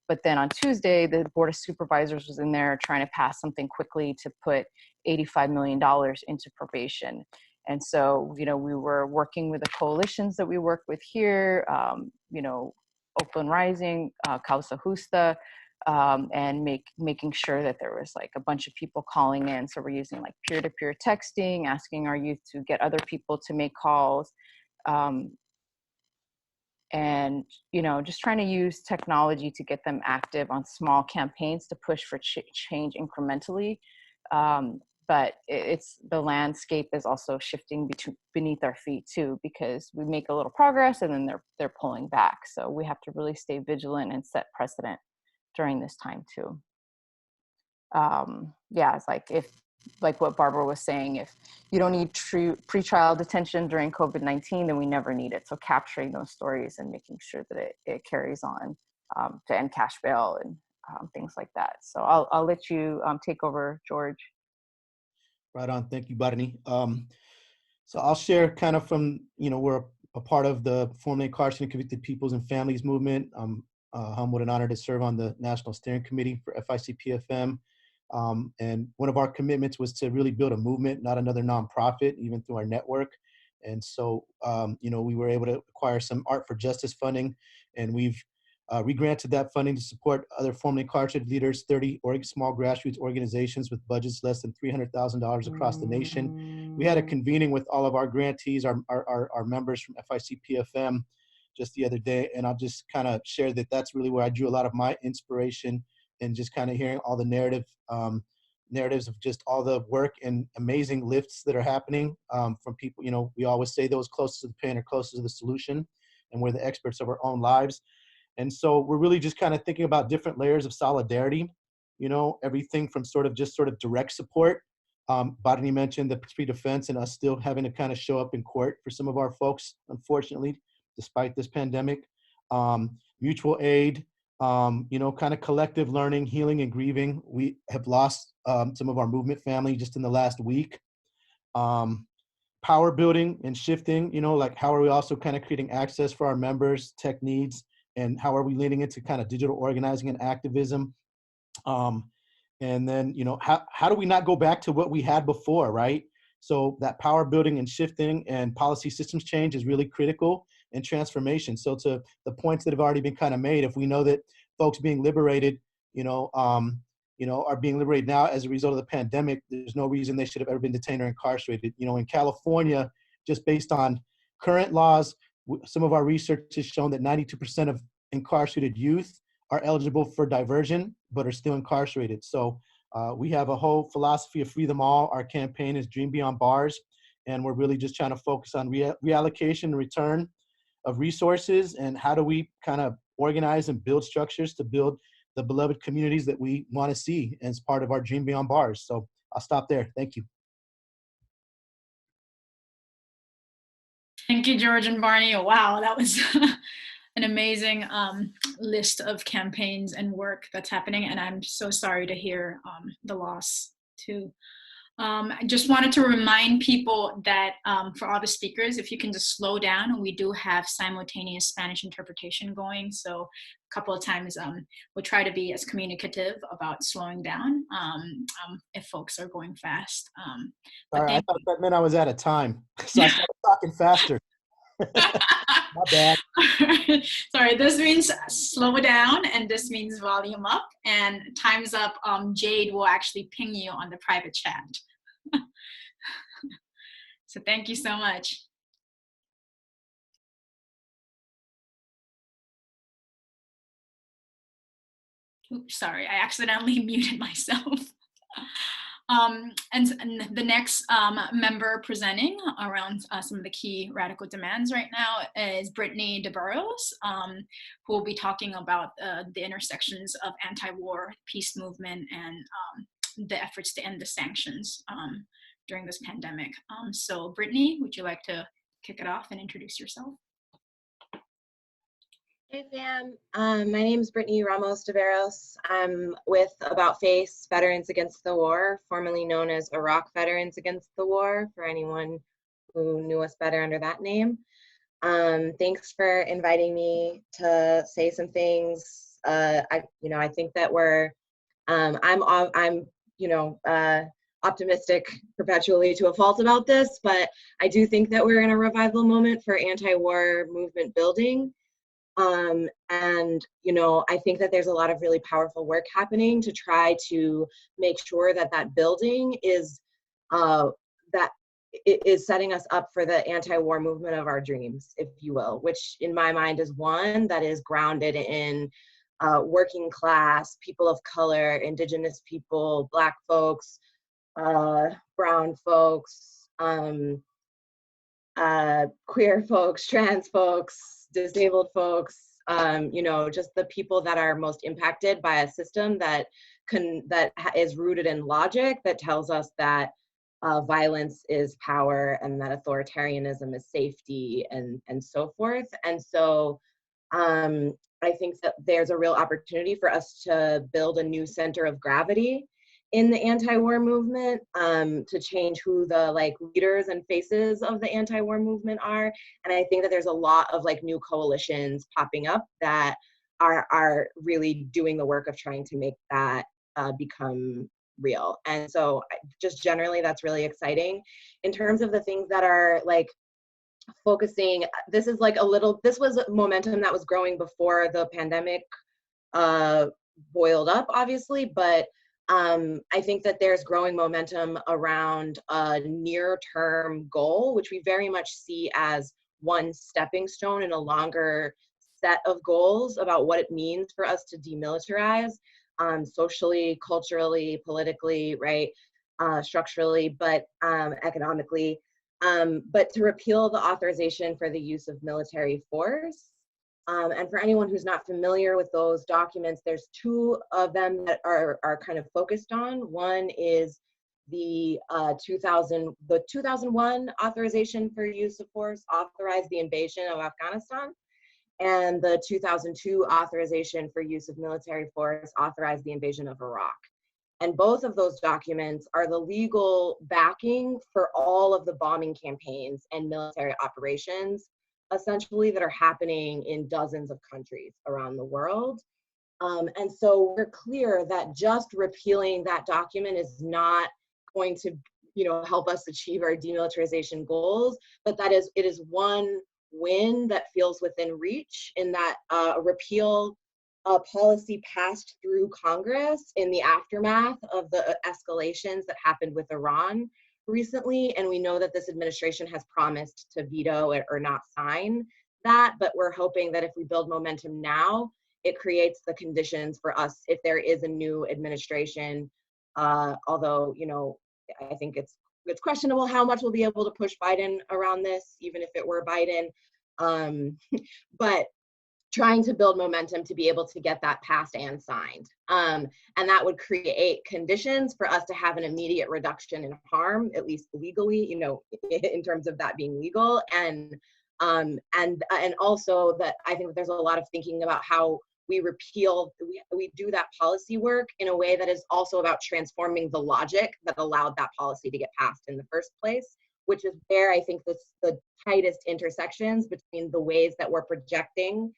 But then on Tuesday, the Board of Supervisors was in there trying to pass something quickly to put $85 million into probation. And so, you know, we were working with the coalitions that we work with here, you know, Oakland Rising, Causa Justa, and making sure that there was like a bunch of people calling in. So we're using like peer-to-peer texting, asking our youth to get other people to make calls. And, you know, just trying to use technology to get them active on small campaigns to push for change incrementally. But the landscape is also shifting beneath our feet too, because we make a little progress and then they're pulling back. So we have to really stay vigilant and set precedent during this time too. Yeah, it's like what Barbara was saying, if you don't need pretrial detention during COVID-19, then we never need it. So capturing those stories and making sure that it carries on to end cash bail and things like that. So I'll let you take over, George. Right on. Thank you, Barney. So I'll share kind of from, you know, we're a part of the formerly incarcerated convicted peoples and families movement. I'm humbled and honored to serve on the National Steering Committee for FICPFM. And one of our commitments was to really build a movement, not another nonprofit, even through our network. And so, you know, we were able to acquire some Art for Justice funding, and we've regranted that funding to support other formerly incarcerated leaders, 30 small grassroots organizations with budgets less than $300,000 across the nation. We had a convening with all of our grantees, our members from FICPFM just the other day, and I'll just kind of share that that's really where I drew a lot of my inspiration, and just kind of hearing all the narratives of just all the work and amazing lifts that are happening from people. You know, we always say those closest to the pain are closest to the solution, and we're the experts of our own lives. And so we're really just kind of thinking about different layers of solidarity, you know, everything from sort of direct support. Bodney mentioned the free defense and us still having to kind of show up in court for some of our folks, unfortunately, despite this pandemic. Mutual aid, you know, kind of collective learning, healing, and grieving. We have lost some of our movement family just in the last week. Power building and shifting, you know, like how are we also kind of creating access for our members, tech needs, and how are we leaning into kind of digital organizing and activism? And then, you know, how do we not go back to what we had before, right? So that power building and shifting and policy systems change is really critical, and transformation. So to the points that have already been kind of made, if we know that folks being liberated, are being liberated now as a result of the pandemic, there's no reason they should have ever been detained or incarcerated. You know, in California, just based on current laws, some of our research has shown that 92% of incarcerated youth are eligible for diversion, but are still incarcerated. So We have a whole philosophy of free them all. Our campaign is Dream Beyond Bars, and we're really just trying to focus on reallocation and return of resources, and how do we kind of organize and build structures to build the beloved communities that we want to see as part of our Dream Beyond Bars. So I'll stop there. Thank you. Thank you, George and Barney. Wow, that was an amazing list of campaigns and work that's happening. And I'm so sorry to hear the loss too. I just wanted to remind people that for all the speakers, if you can just slow down, we do have simultaneous Spanish interpretation going. So a couple of times we'll try to be as communicative about slowing down if folks are going fast. Sorry, I thought that meant I was out of time. So I started talking faster. My bad. Sorry, this means slow down, and this means volume up, and time's up. Jade will actually ping you on the private chat. So thank you so much. Oops, sorry, I accidentally muted myself. And the next member presenting around some of the key radical demands right now is Brittany DeBurros, who will be talking about the intersections of anti-war peace movement and the efforts to end the sanctions during this pandemic. So Brittany, would you like to kick it off and introduce yourself? Hey fam, my name is Brittany Ramos de Barros. I'm with About Face Veterans Against the War, formerly known as Iraq Veterans Against the War, for anyone who knew us better under that name. Thanks for inviting me to say some things. I think that I'm optimistic perpetually to a fault about this, but I do think that we're in a revival moment for anti-war movement building. I think that there's a lot of really powerful work happening to try to make sure that that building is setting us up for the anti-war movement of our dreams, if you will, which in my mind is one that is grounded in working class, people of color, indigenous people, Black folks, brown folks, queer folks, trans folks, disabled folks, just the people that are most impacted by a system that is rooted in logic that tells us that violence is power and that authoritarianism is safety and so forth. And so I think that there's a real opportunity for us to build a new center of gravity in the anti-war movement, to change who the leaders and faces of the anti-war movement are. And I think that there's a lot of new coalitions popping up that are really doing the work of trying to make that become real. And so just generally, that's really exciting. In terms of the things that are focusing, this was momentum that was growing before the pandemic boiled up, obviously, but I think that there's growing momentum around a near-term goal, which we very much see as one stepping stone in a longer set of goals about what it means for us to demilitarize, socially, culturally, politically, right, structurally, but economically, but to repeal the authorization for the use of military force. And for anyone who's not familiar with those documents, there's two of them that are kind of focused on. One is the 2001 authorization for use of force authorized the invasion of Afghanistan, and the 2002 authorization for use of military force authorized the invasion of Iraq. And both of those documents are the legal backing for all of the bombing campaigns and military operations essentially that are happening in dozens of countries around the world. And so we're clear that just repealing that document is not going to help us achieve our demilitarization goals, but it is one win that feels within reach, in that repeal policy passed through Congress in the aftermath of the escalations that happened with Iran recently, and we know that this administration has promised to veto it or not sign that, but we're hoping that if we build momentum now, it creates the conditions for us, if there is a new administration, Although, you know, I think it's questionable how much we'll be able to push Biden around this, even if it were Biden. But trying to build momentum to be able to get that passed and signed. And that would create conditions for us to have an immediate reduction in harm, at least legally, you know, in terms of that being legal. And also that I think there's a lot of thinking about how we we do that policy work in a way that is also about transforming the logic that allowed that policy to get passed in the first place, which is where I think the tightest intersections between the ways that we're projecting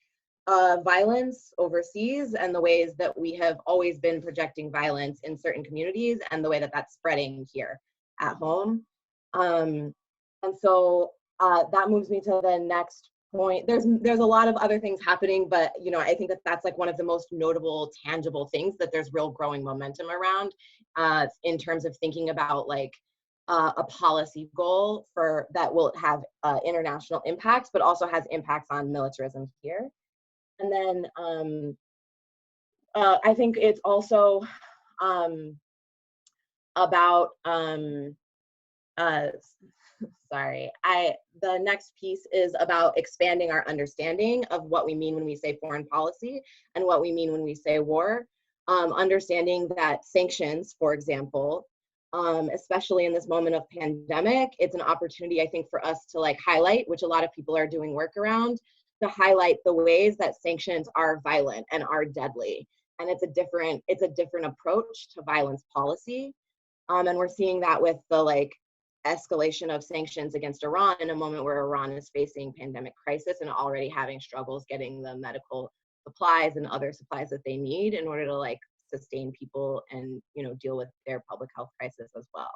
violence overseas and the ways that we have always been projecting violence in certain communities and the way that that's spreading here at home. And so that moves me to the next point. There's a lot of other things happening, but you know, I think that that's like one of the most notable, tangible things that there's real growing momentum around in terms of thinking about like a policy goal for that will have international impacts, but also has impacts on militarism here. And then I think it's also about sorry, the next piece is about expanding our understanding of what we mean when we say foreign policy and what we mean when we say war. Understanding that sanctions, for example, especially in this moment of pandemic, it's an opportunity, I think, for us to like highlight, which a lot of people are doing work around, to highlight the ways that sanctions are violent and are deadly. And it's a different approach to violence policy. And we're seeing that with the like escalation of sanctions against Iran in a moment where Iran is facing pandemic crisis and already having struggles getting the medical supplies and other supplies that they need in order to like sustain people and, you know, deal with their public health crisis as well.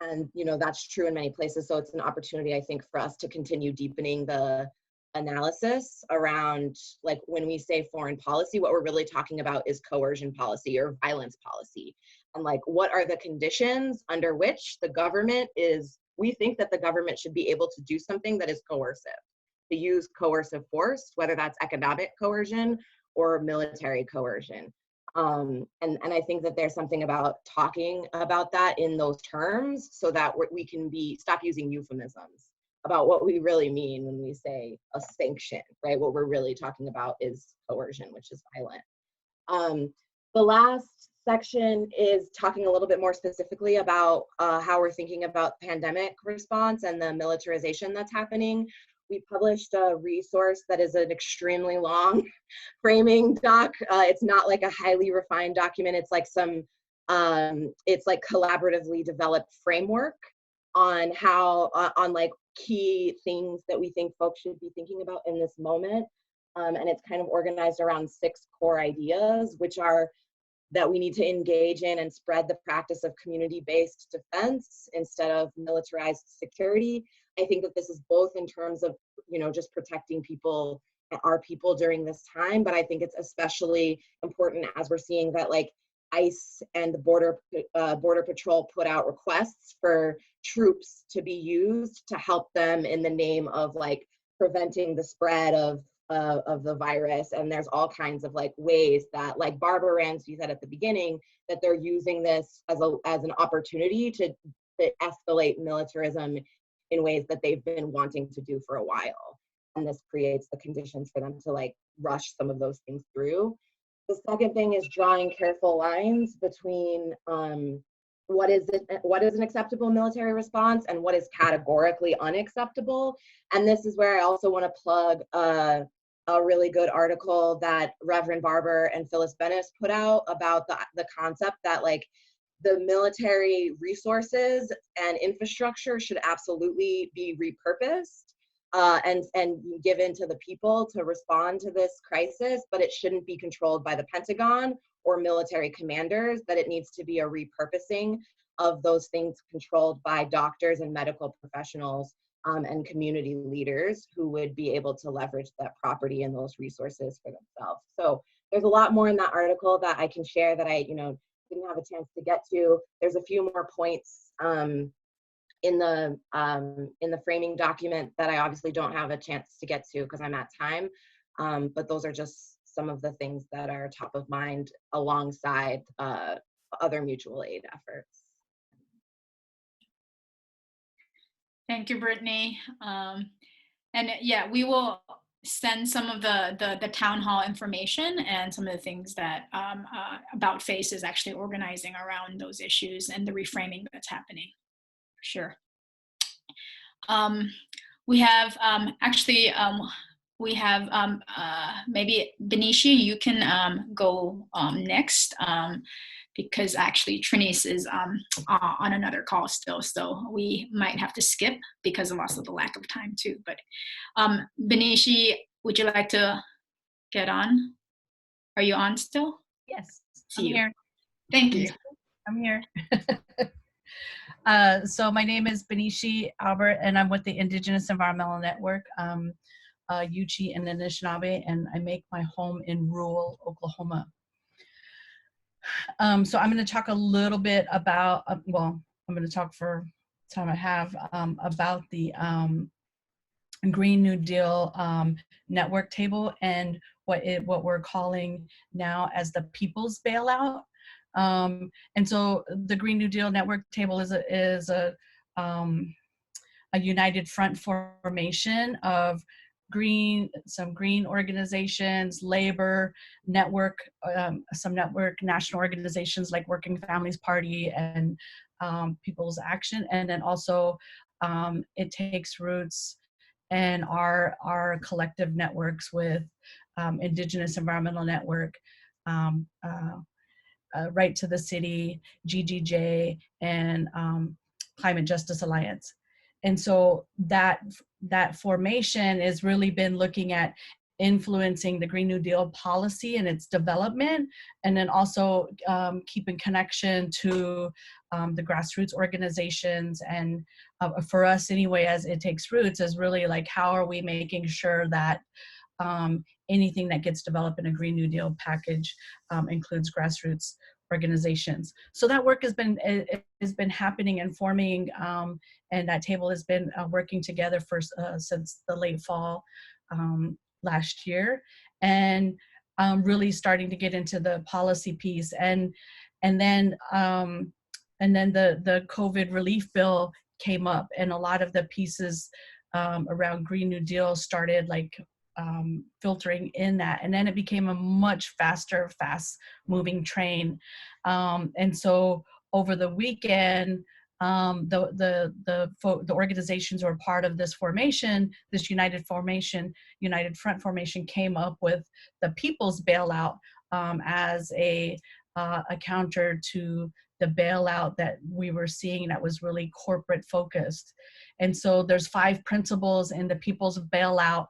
And, you know, that's true in many places. So it's an opportunity, I think, for us to continue deepening the analysis around, like, when we say foreign policy, what we're really talking about is coercion policy or violence policy. And like, what are the conditions under which the government we think that the government should be able to do something that is coercive, to use coercive force, whether that's economic coercion or military coercion. And I think that there's something about talking about that in those terms so that we can stop using euphemisms about what we really mean when we say a sanction, right? What we're really talking about is coercion, which is violent. The last section is talking a little bit more specifically about how we're thinking about pandemic response and the militarization that's happening. We published a resource that is an extremely long framing doc. It's not like a highly refined document. It's like it's like collaboratively developed framework on how, on like key things that we think folks should be thinking about in this moment. And it's kind of organized around 6 core ideas, which are that we need to engage in and spread the practice of community-based defense instead of militarized security. I think that this is both in terms of, you know, just protecting people, our people during this time, but I think it's especially important as we're seeing that like ICE and the Border Patrol put out requests for troops to be used to help them in the name of like preventing the spread of the virus. And there's all kinds of like ways that, like Barbara Ramsey said at the beginning, that they're using this as an opportunity to escalate militarism in ways that they've been wanting to do for a while. And this creates the conditions for them to like rush some of those things through. The second thing is drawing careful lines between what is an acceptable military response and what is categorically unacceptable. And this is where I also want to plug a really good article that Reverend Barber and Phyllis Bennis put out about the concept that like the military resources and infrastructure should absolutely be repurposed and given to the people to respond to this crisis, but it shouldn't be controlled by the Pentagon or military commanders, that it needs to be a repurposing of those things controlled by doctors and medical professionals and community leaders who would be able to leverage that property and those resources for themselves. So there's a lot more in that article that I can share that I, didn't have a chance to get to. There's a few more points in the framing document that I obviously don't have a chance to get to because I'm at time. But those are just some of the things that are top of mind alongside other mutual aid efforts. Thank you, Brittany. And yeah, we will send some of the town hall information and some of the things that About Face is actually organizing around those issues and the reframing that's happening, for sure. We have maybe Benishi, you can go next, because actually Trinice is on another call still, so we might have to skip because of also the lack of time too. But Benishi, would you like to get on? Are you on still? Yes, See I'm you. here. Thank you. I'm here. So my name is Benishi Albert, and I'm with the Indigenous Environmental Network, Yuchi and Anishinaabe, and I make my home in rural Oklahoma. So I'm going to talk a little bit about, well, I'm going to talk for the time I have about the Green New Deal network table and what we're calling now as the People's Bailout. And so the Green New Deal network table is a united front formation of some green organizations, labor, network, some network national organizations like Working Families Party and People's Action, and then also it takes roots in our collective networks with Indigenous Environmental Network, Right to the City, GGJ, and Climate Justice Alliance. And so that formation has really been looking at influencing the Green New Deal policy and its development, and then also keeping connection to the grassroots organizations. And for us anyway, as it takes roots, is really like, how are we making sure that anything that gets developed in a Green New Deal package includes grassroots organizations. So that work has been happening and forming, and that table has been working together since the late fall last year, and really starting to get into the policy piece. And then the COVID relief bill came up, and a lot of the pieces around Green New Deal started like filtering in that, and then it became a much faster, fast-moving train. And so over the weekend, the organizations who are part of this formation, this united front formation, came up with the People's Bailout as a counter to the bailout that we were seeing that was really corporate focused. And so there's 5 principles in the People's Bailout,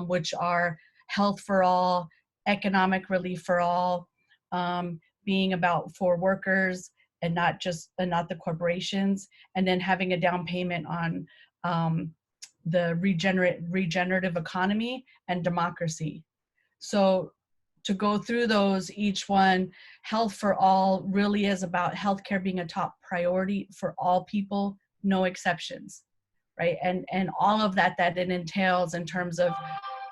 which are health for all, economic relief for all, being about for workers and not the corporations, and then having a down payment on the regenerative economy and democracy. So to go through those, each one, health for all really is about healthcare being a top priority for all people, no exceptions, right? And all of that it entails in terms of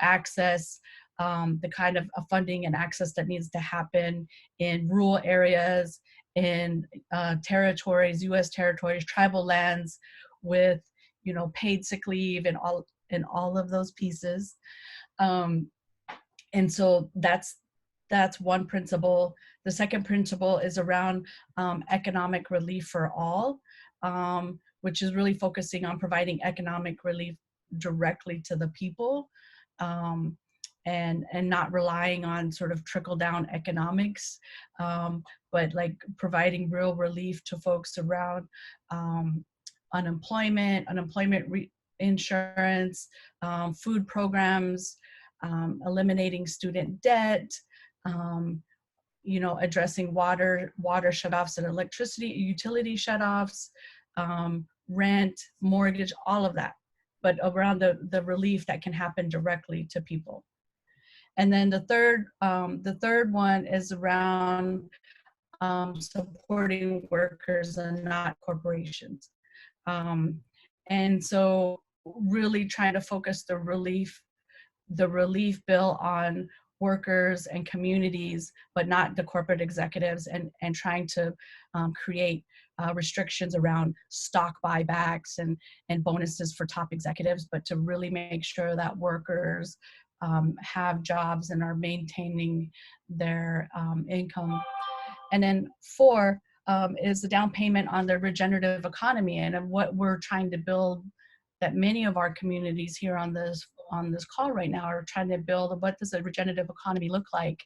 access, the kind of funding and access that needs to happen in rural areas, in territories, U.S. territories, tribal lands, with paid sick leave and all of those pieces. And so that's one principle. The second principle is around economic relief for all, which is really focusing on providing economic relief directly to the people, and not relying on sort of trickle down economics, but like providing real relief to folks around unemployment insurance, food programs, eliminating student debt, addressing water shutoffs and electricity, utility shutoffs, rent, mortgage, all of that, but around the relief that can happen directly to people. And then the third one is around supporting workers and not corporations. And so really trying to focus the relief bill on workers and communities, but not the corporate executives, and trying to create restrictions around stock buybacks and bonuses for top executives, but to really make sure that workers have jobs and are maintaining their income. And then 4 is the down payment on the regenerative economy, and what we're trying to build, that many of our communities here on this call right now are trying to build. What does a regenerative economy look like?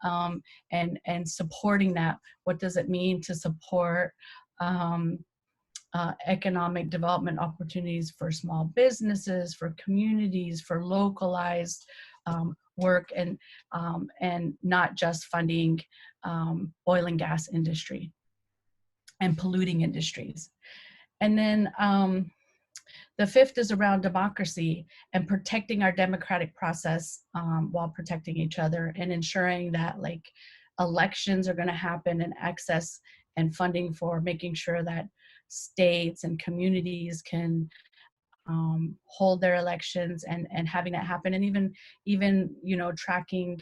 And supporting that. What does it mean to support economic development opportunities for small businesses, for communities, for localized work, and not just funding oil and gas industry and polluting industries. And then the 5th is around democracy and protecting our democratic process while protecting each other, and ensuring that like elections are going to happen, and access and funding for making sure that states and communities can hold their elections, and having that happen, and even you know, tracking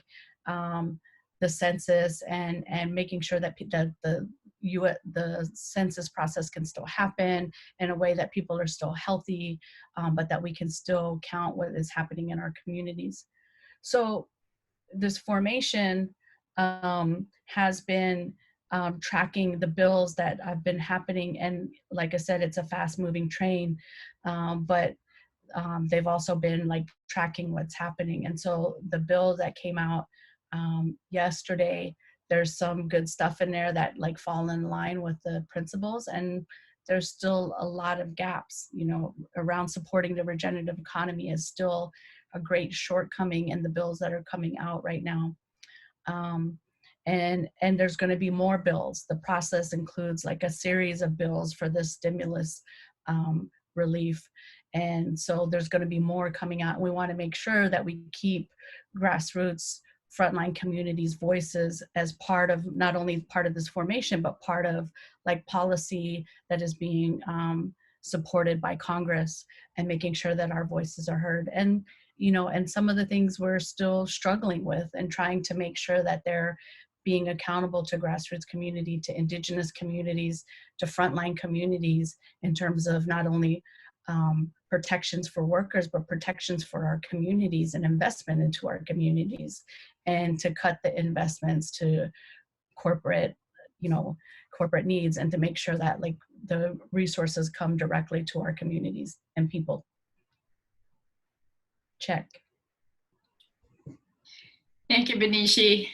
the census and making sure that the census process can still happen in a way that people are still healthy, but that we can still count what is happening in our communities. So this formation has been tracking the bills that have been happening, and like I said, it's a fast moving train, but they've also been like tracking what's happening. And so the bill that came out yesterday, there's some good stuff in there that like fall in line with the principles, and there's still a lot of gaps, you know, around supporting the regenerative economy is still a great shortcoming in the bills that are coming out right now. And there's going to be more bills. The process includes like a series of bills for the stimulus relief. And so there's going to be more coming out. We want to make sure that we keep grassroots, frontline communities' voices as part of, not only part of this formation, but part of like policy that is being supported by Congress, and making sure that our voices are heard. And, you know, and some of the things we're still struggling with, and trying to make sure that they're being accountable to grassroots community, to indigenous communities, to frontline communities, in terms of not only protections for workers, but protections for our communities and investment into our communities, and to cut the investments to corporate, you know, corporate needs, and to make sure that like the resources come directly to our communities and people. Check. Thank you, Benishi.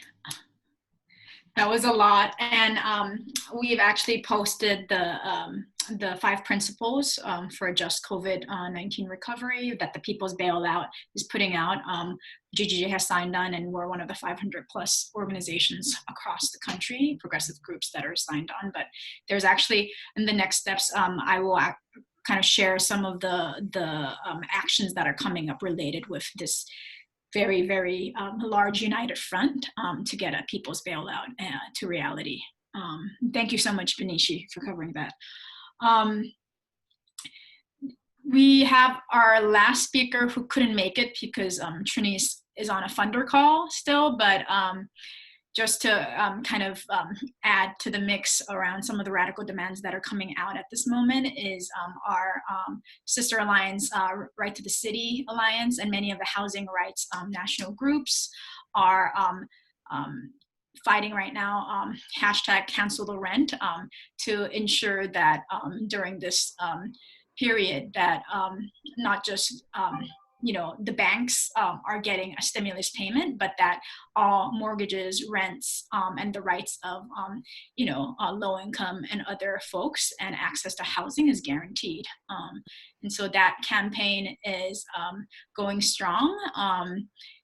That was a lot, and we've actually posted the 5 principles for a just COVID-19 recovery that the People's Bailout is putting out. GGJ has signed on, and we're one of the 500 plus organizations across the country, progressive groups that are signed on. But there's actually, in the next steps, I will kind of share some of the actions that are coming up related with this very, very large united front to get a People's Bailout to reality. Thank you so much, Benishi, for covering that. We have our last speaker who couldn't make it because Trini is on a funder call still, but just to kind of add to the mix around some of the radical demands that are coming out at this moment is our sister alliance, Right to the City Alliance, and many of the housing rights national groups are fighting right now, hashtag cancel the rent, to ensure that during this period that not just you know, the banks are getting a stimulus payment, but that all mortgages, rents, and the rights of, you know, low income and other folks and access to housing is guaranteed. And so that campaign is going strong.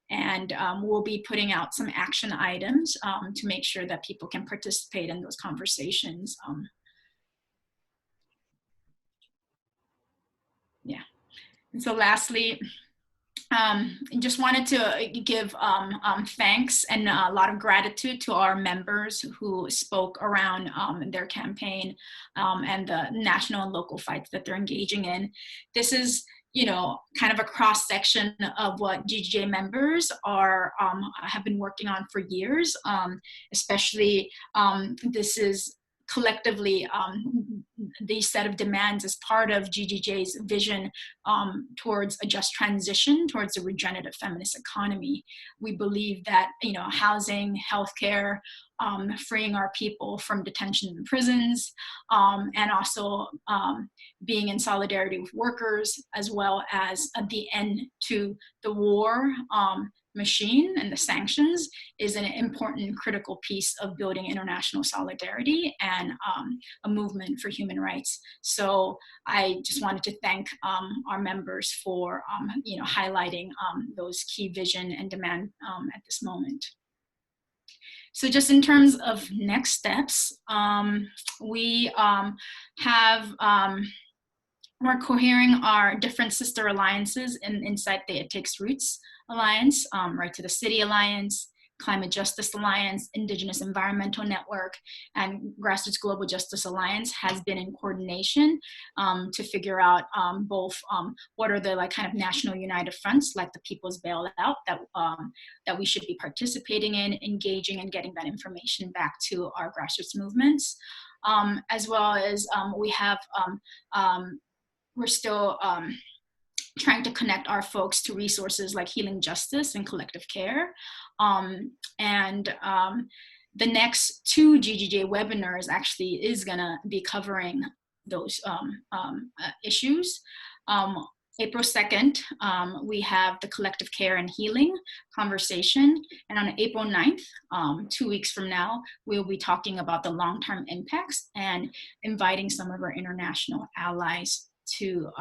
And we'll be putting out some action items to make sure that people can participate in those conversations. Yeah. And so lastly, just wanted to give thanks and a lot of gratitude to our members who spoke around their campaign and the national and local fights that they're engaging in. This is, kind of a cross section of what GGJ members are have been working on for years. Especially, this is collectively these set of demands as part of GGJ's vision towards a just transition towards a regenerative feminist economy. We believe that housing, healthcare, freeing our people from detention in prisons, and also being in solidarity with workers, as well as the end to the war machine and the sanctions, is an important critical piece of building international solidarity and a movement for human rights. So I just wanted to thank our members for highlighting those key vision and demand at this moment. So just in terms of next steps, we we're cohering our different sister alliances inside the It Takes Roots Alliance, Right to the City Alliance, Climate Justice Alliance, Indigenous Environmental Network, and Grassroots Global Justice Alliance has been in coordination to figure out both what are the kind of national united fronts, like the People's Bailout, that we should be participating in, engaging, and getting that information back to our grassroots movements, as well as we're still trying to connect our folks to resources like Healing Justice and Collective Care. The next 2 GGJ webinars actually is gonna be covering those issues. April 2nd, we have the Collective Care and Healing conversation. And on April 9th, 2 weeks from now, we'll be talking about the long-term impacts and inviting some of our international allies to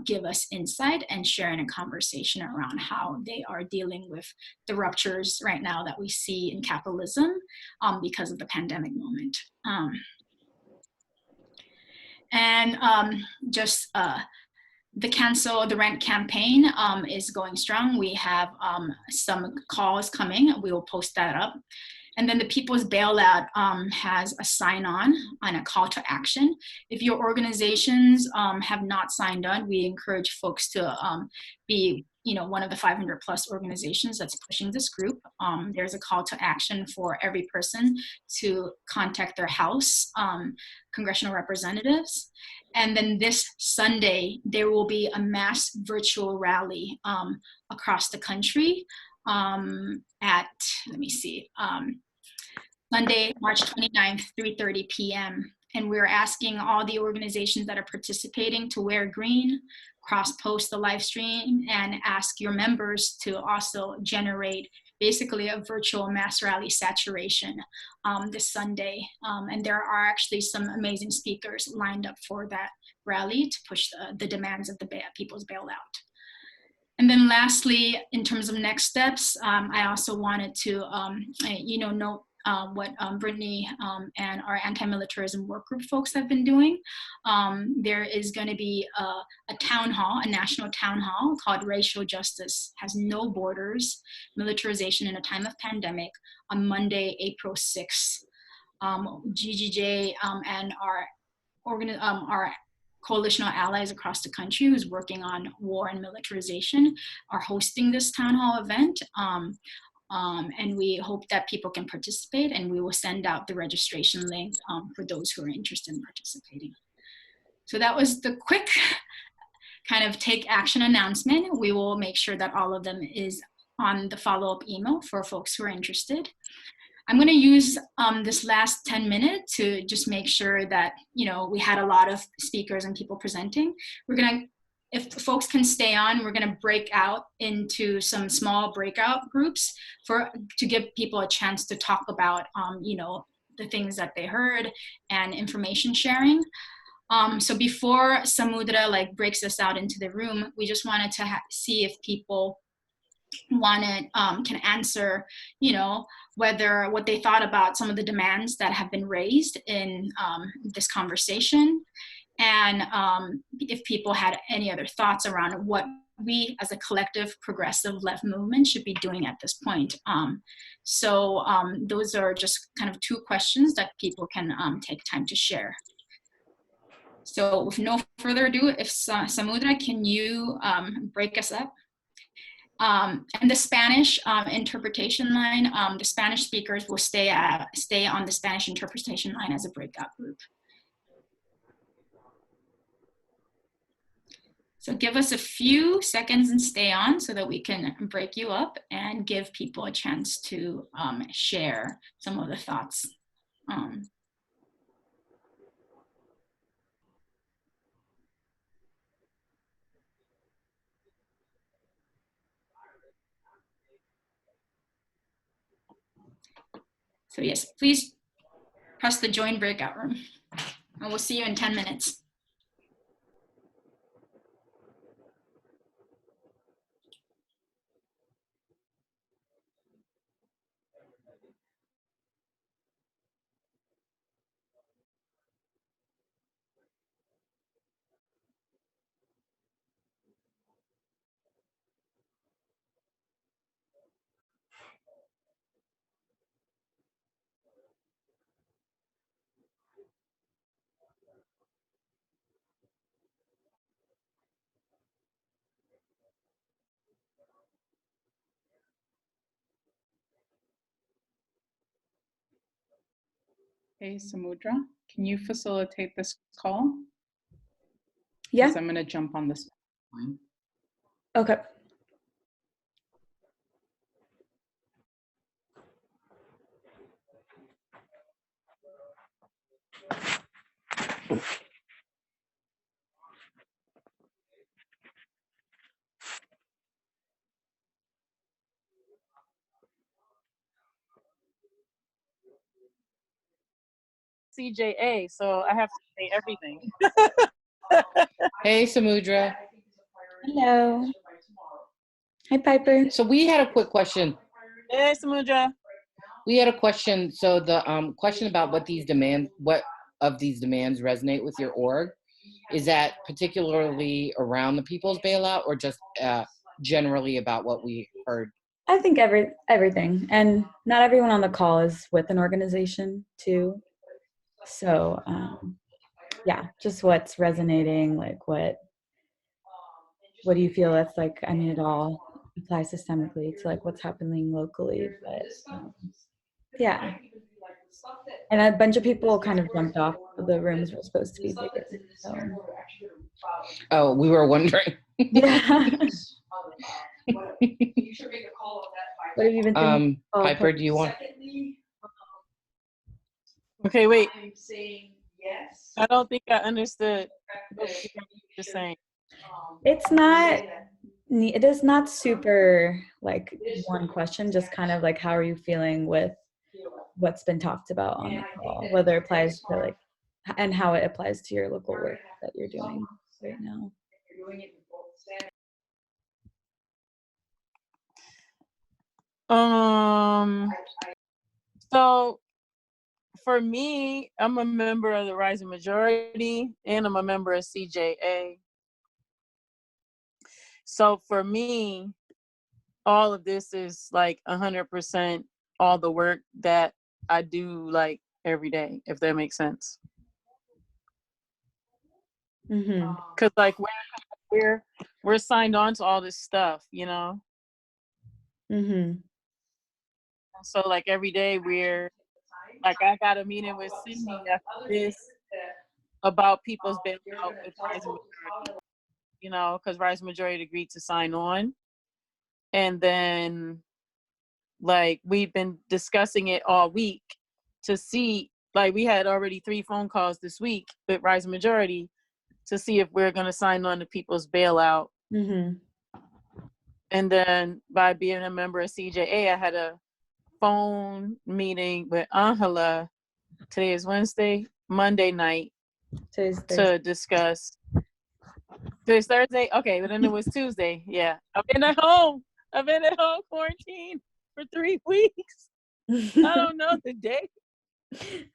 give us insight and sharing a conversation around how they are dealing with the ruptures right now that we see in capitalism because of the pandemic moment. The Cancel the Rent campaign is going strong. We have some calls coming. We will post that up. And then the People's Bailout has a sign-on and a call to action. If your organizations have not signed on, we encourage folks to be one of the 500 plus organizations that's pushing this group. There's a call to action for every person to contact their House congressional representatives. And then this Sunday, there will be a mass virtual rally across the country at, let me see, Monday, March 29th, 3:30 p.m. And we're asking all the organizations that are participating to wear green, cross-post the live stream, and ask your members to also generate basically a virtual mass rally saturation this Sunday. And there are actually some amazing speakers lined up for that rally to push the demands of the People's Bailout. And then lastly, in terms of next steps, I also wanted to note what Brittany and our anti-militarism work group folks have been doing. There is going to be a town hall, a national town hall called Racial Justice Has No Borders, Militarization in a Time of Pandemic on Monday, April 6th. GGJ and our coalitional allies across the country who's working on war and militarization are hosting this town hall event. And we hope that people can participate, and we will send out the registration link for those who are interested in participating. So that was the quick kind of take action announcement. We will make sure that all of them is on the follow-up email for folks who are interested. I'm going to use this last 10 minutes to just make sure that, we had a lot of speakers and people presenting. We're going to, if folks can stay on, we're going to break out into some small breakout groups to give people a chance to talk about, the things that they heard and information sharing. So before Samudra breaks us out into the room, we just wanted to see if people can answer, whether what they thought about some of the demands that have been raised in this conversation. And if people had any other thoughts around what we as a collective progressive left movement should be doing at this point. Those are just kind of 2 questions that people can take time to share. So with no further ado, if Samudra, can you break us up? And the Spanish interpretation line, the Spanish speakers will stay on the Spanish interpretation line as a breakout group. So give us a few seconds and stay on so that we can break you up and give people a chance to share some of the thoughts. So yes, please press the join breakout room. And we'll see you in 10 minutes. Hey, Samudra, can you facilitate this call? Yeah. Because I'm going to jump on this line. Okay. CJA, so I have to say everything. Hey, Samudra. Hello. Hi, Piper. So we had a quick question. Hey, Samudra. We had a question. So the question about what of these demands resonate with your org, is that particularly around the people's bailout or just generally about what we heard? I think everything, and not everyone on the call is with an organization too. So yeah, just what's resonating, like what do you feel that's like, I mean, it all applies systemically to like what's happening locally, but yeah. And a bunch of people kind of jumped off. The rooms were supposed to be bigger. So. Oh, we were wondering. Yeah. What have you been thinking? Piper, do you want? Okay, wait. I don't think I understood what you're saying. It is not super like one question, just kind of like how are you feeling with what's been talked about on the call, whether it applies to like, and how it applies to your local work that you're doing right now. So for me, I'm a member of the Rising Majority and I'm a member of CJA. So for me, all of this is like 100% all the work that I do like every day, if that makes sense. Because like we're signed on to all this stuff, you know. So like every day we're like, I got a meeting with Sydney after this about people's bailout with Rising Majority, you know, because Rising Majority agreed to sign on. And then like we've been discussing it all week to see, like we had already 3 phone calls this week with Rising Majority to see if we're going to sign on to people's bailout. And then by being a member of CJA, I had a phone meeting with Angela. Today is Wednesday, Monday night to discuss. Today's Thursday? Okay, but then it was Tuesday. Yeah. I've been at home quarantined for 3 weeks. I don't know the date.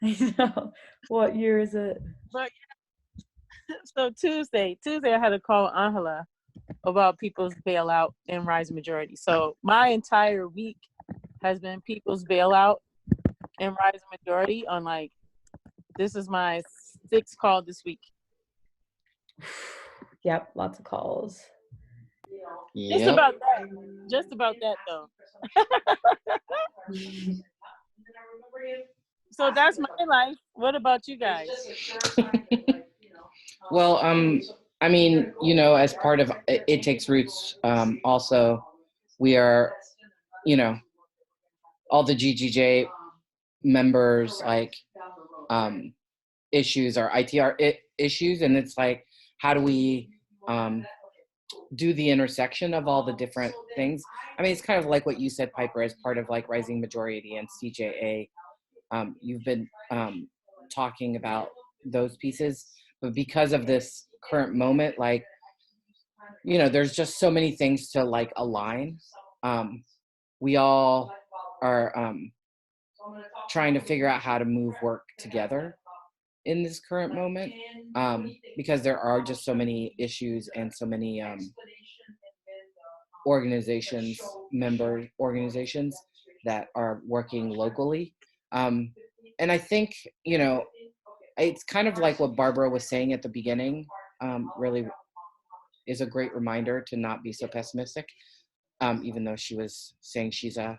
I know. What year is it? But yeah. So Tuesday I had a call with Angela about people's bailout and Rising Majority. So my entire week has been people's bailout and Rising Majority on like, this is my 6th call this week. Yep, lots of calls. Just Yep. about that. Just about that though. So that's my life. What about you guys? Well, I mean, as part of It Takes Roots, also, we are, all the GGJ members, like, issues are ITR issues, and it's like, how do we do the intersection of all the different things? I mean, it's kind of like what you said, Piper, as part of like Rising Majority and CJA. You've been talking about those pieces, but because of this current moment, like, there's just so many things to like align. We all are trying to figure out how to move work together in this current moment, because there are just so many issues and so many member organizations that are working locally. And I think, it's kind of like what Barbara was saying at the beginning, really is a great reminder to not be so pessimistic, even though she was saying she's a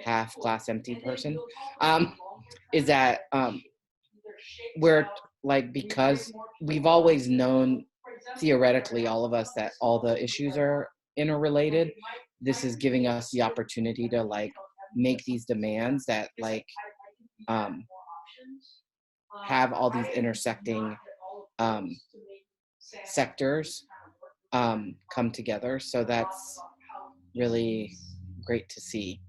half glass empty person, is that we're like, because we've always known theoretically, all of us, that all the issues are interrelated. This is giving us the opportunity to like make these demands that like have all these intersecting sectors come together. So that's really great to see.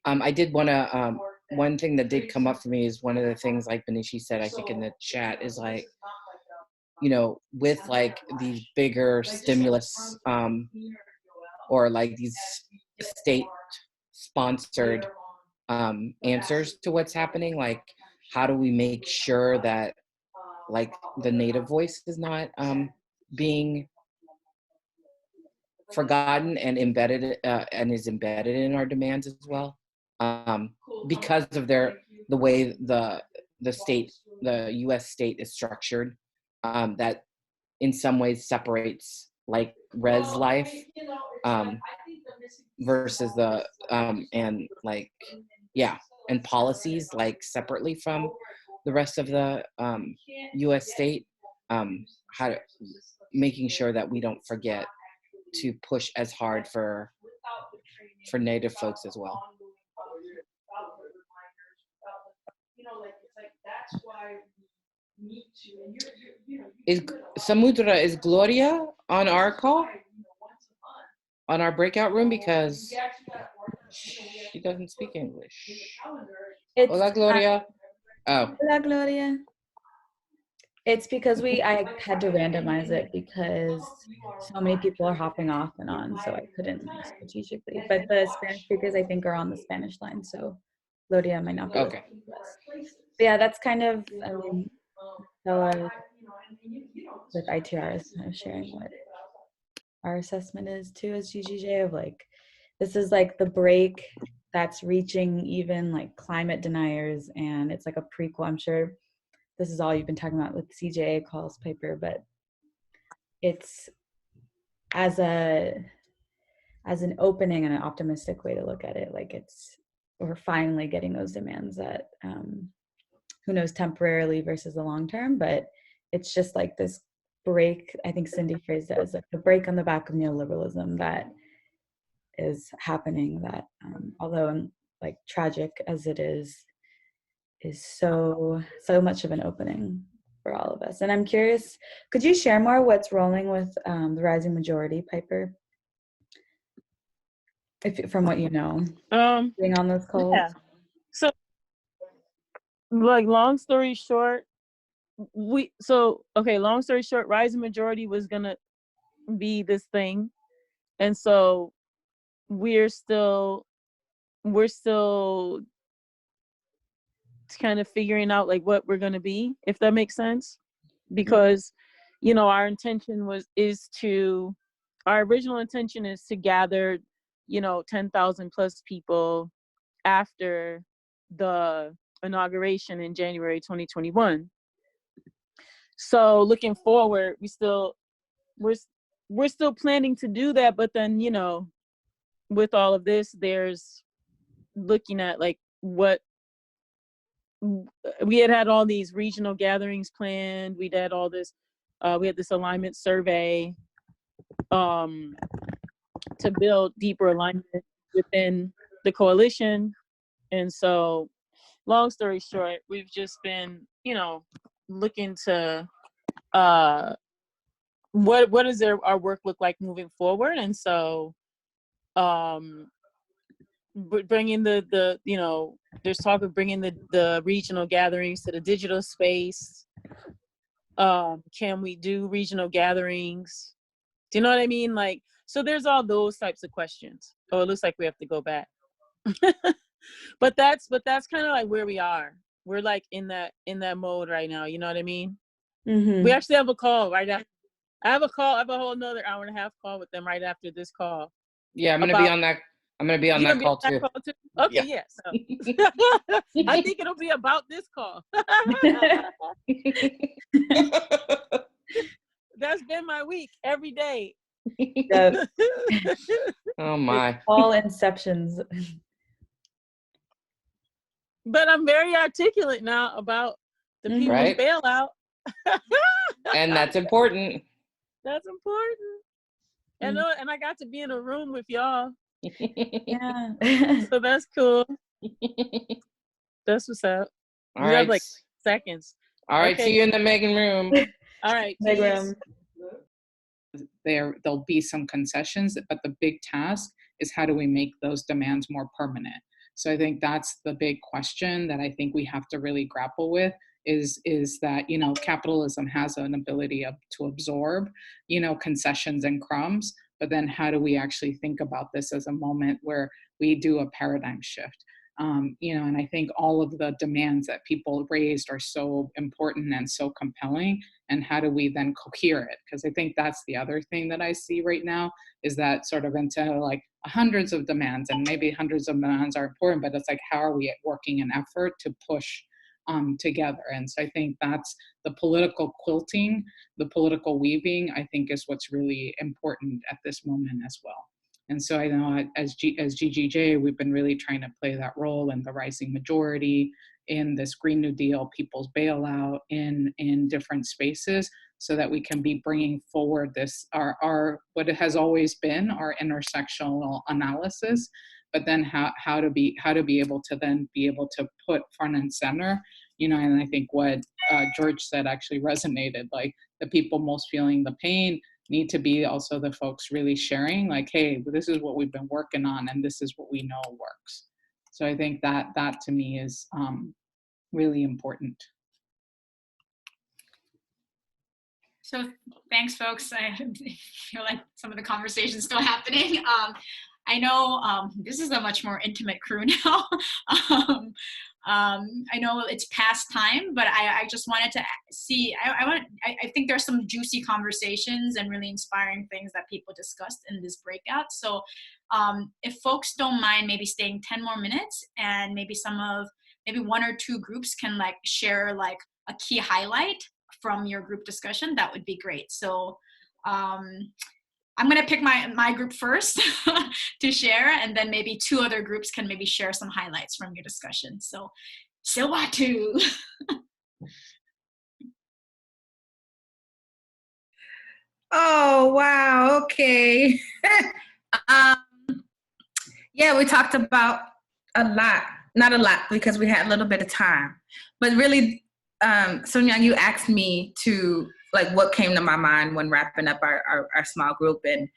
I did want to, one thing that did come up for me is one of the things, like Benishi said, I think in the chat, is like, with like these bigger stimulus or like these state sponsored answers to what's happening, like, how do we make sure that like the Native voice is not being forgotten and embedded and is embedded in our demands as well, because of the way the US state is structured, that in some ways separates like res life versus the and like, yeah, and policies like separately from the rest of the US state, how to, making sure that we don't forget to push as hard for Native folks as well. Is Samudra, is Gloria on our call? On our breakout room? Because she doesn't speak English. It's Hola, Gloria. Oh. Hola, Gloria. It's because I had to randomize it because so many people are hopping off and on, so I couldn't strategically. But the Spanish speakers, I think, are on the Spanish line, so Gloria might not be okay. But yeah, that's kind of, I mean, Stella with ITR is kind of sharing what our assessment is too as GGJ, of like, this is like the break that's reaching even like climate deniers, and it's like a prequel. I'm sure this is all you've been talking about with CJA calls, Piper, but it's as an opening and an optimistic way to look at it. Like, we're finally getting those demands that who knows, temporarily versus the long term, but it's just like this break. I think Cindy phrased it as like the break on the back of neoliberalism that is happening, that although like tragic as it is so much of an opening for all of us. And I'm curious, could you share more what's rolling with the Rising Majority, Piper? From what you know, being on those calls. Yeah. So, like, long story short, Rising Majority was gonna be this thing, and so we're still kind of figuring out like what we're gonna be, if that makes sense, because our original intention is to gather 10,000 plus people after the inauguration in January 2021. So looking forward, we're still planning to do that, but then, you know, with all of this, there's looking at like what we had all these regional gatherings planned. We'd had all this, we had this alignment survey to build deeper alignment within the coalition. And so, long story short, we've just been, you know, looking to what does our work look like moving forward. And so bringing the you know, there's talk of bringing the regional gatherings to the digital space. Can we do regional gatherings? Do you know what I mean? Like, so there's all those types of questions. Oh, it looks like we have to go back. but that's kind of like where we are. We're like in that mode right now. You know what I mean? Mm-hmm. We actually have a call right after. I have a whole another hour and a half call with them right after this call. Yeah, I'm gonna be on that. I'm gonna be on that call too. Okay, yeah. So I think it'll be about this call. That's been my week every day. Yep. Oh my. All inceptions. But I'm very articulate now about the people's right. bailout. And that's important. That's important. And I got to be in a room with y'all. Yeah. So that's cool. That's what's up. All we right. have like seconds. All right. Okay. See you in the Megan room. All right. Meg room. There'll be some concessions, but the big task is how do we make those demands more permanent? So I think that's the big question that I think we have to really grapple with is that, you know, capitalism has an ability to absorb, you know, concessions and crumbs, but then how do we actually think about this as a moment where we do a paradigm shift? You know, and I think all of the demands that people raised are so important and so compelling. And how do we then cohere it? Because I think that's the other thing that I see right now is that sort of into like hundreds of demands, and maybe hundreds of demands are important, but it's like, how are we working an effort to push together? And so I think that's the political quilting, the political weaving, I think is what's really important at this moment as well. And so I know as GGJ, we've been really trying to play that role in the rising majority, in this Green New Deal, people's bailout, in different spaces, so that we can be bringing forward this, our what it has always been, our intersectional analysis, but then how to be able to then be able to put front and center, you know, and I think what George said actually resonated, like the people most feeling the pain need to be also the folks really sharing, like, hey, this is what we've been working on and this is what we know works. So I think that to me is really important. So thanks, folks. I feel like some of the conversation's still happening. I know this is a much more intimate crew now. I know it's past time, but I just wanted to see, I think there's some juicy conversations and really inspiring things that people discussed in this breakout. So if folks don't mind maybe staying 10 more minutes, and maybe one or two groups can like share like a key highlight from your group discussion, that would be great. So I'm gonna pick my group first to share, and then maybe two other groups can maybe share some highlights from your discussion. So, Silwatu. Oh, wow, okay. Yeah, we talked about a lot, not a lot because we had a little bit of time, but really, Sonia, you asked me to, like, what came to my mind when wrapping up our small group, and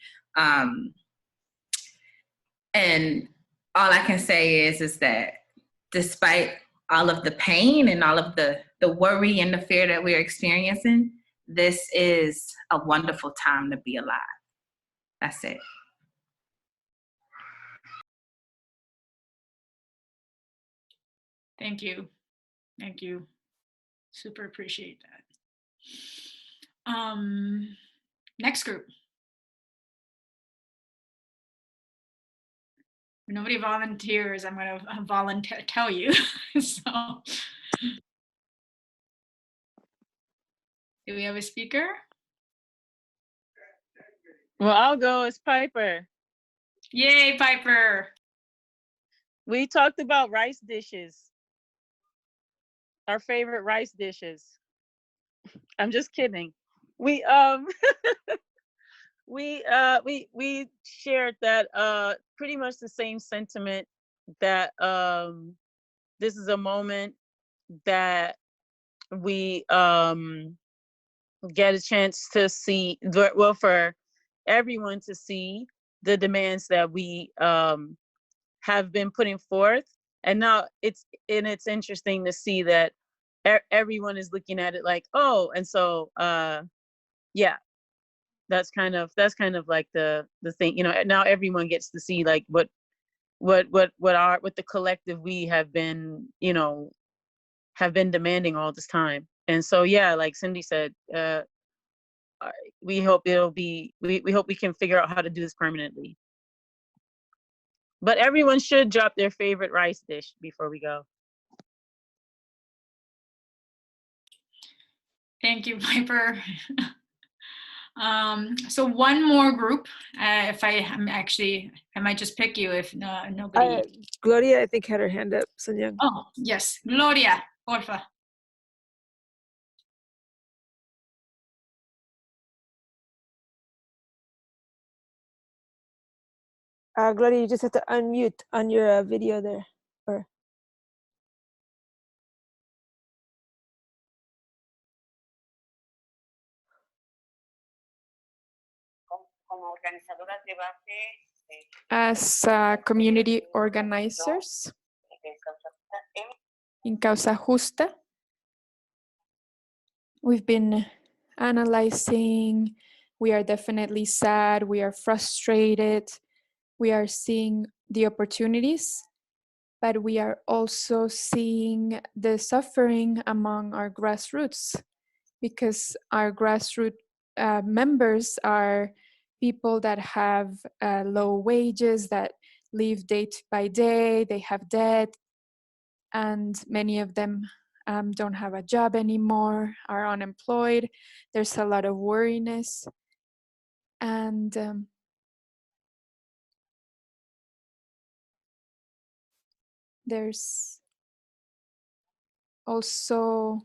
all I can say is that despite all of the pain and all of the worry and the fear that we're experiencing, this is a wonderful time to be alive. That's it. Thank you. Thank you. Super appreciate that. Next group. If nobody volunteers, I'm going to tell you. So Do we have a speaker? Well, I'll go as Piper. Yay, Piper. We talked about rice dishes. Our favorite rice dishes. I'm just kidding. We we shared that pretty much the same sentiment that this is a moment that we get a chance to see, well, for everyone to see the demands that we have been putting forth. And now it's interesting to see that everyone is looking at it like, oh, and so yeah, that's kind of like the thing, you know. Now everyone gets to see like what the collective we have been, you know, have been demanding all this time. And so yeah, like Cindy said, we hope we hope we can figure out how to do this permanently. But everyone should drop their favorite rice dish before we go. Thank you, Piper. So one more group. If I might just pick you if nobody. Gloria, I think, had her hand up. Sonia. Oh, yes. Gloria, porfa. Gloria, you just have to unmute on your video there. Or as community organizers in Causa Justa, we've been analyzing. We are definitely sad, we are frustrated, we are seeing the opportunities, but we are also seeing the suffering among our grassroots, because our grassroots members are people that have low wages, that live day by day, they have debt, and many of them don't have a job anymore, are unemployed. There's a lot of worriness. And there's also,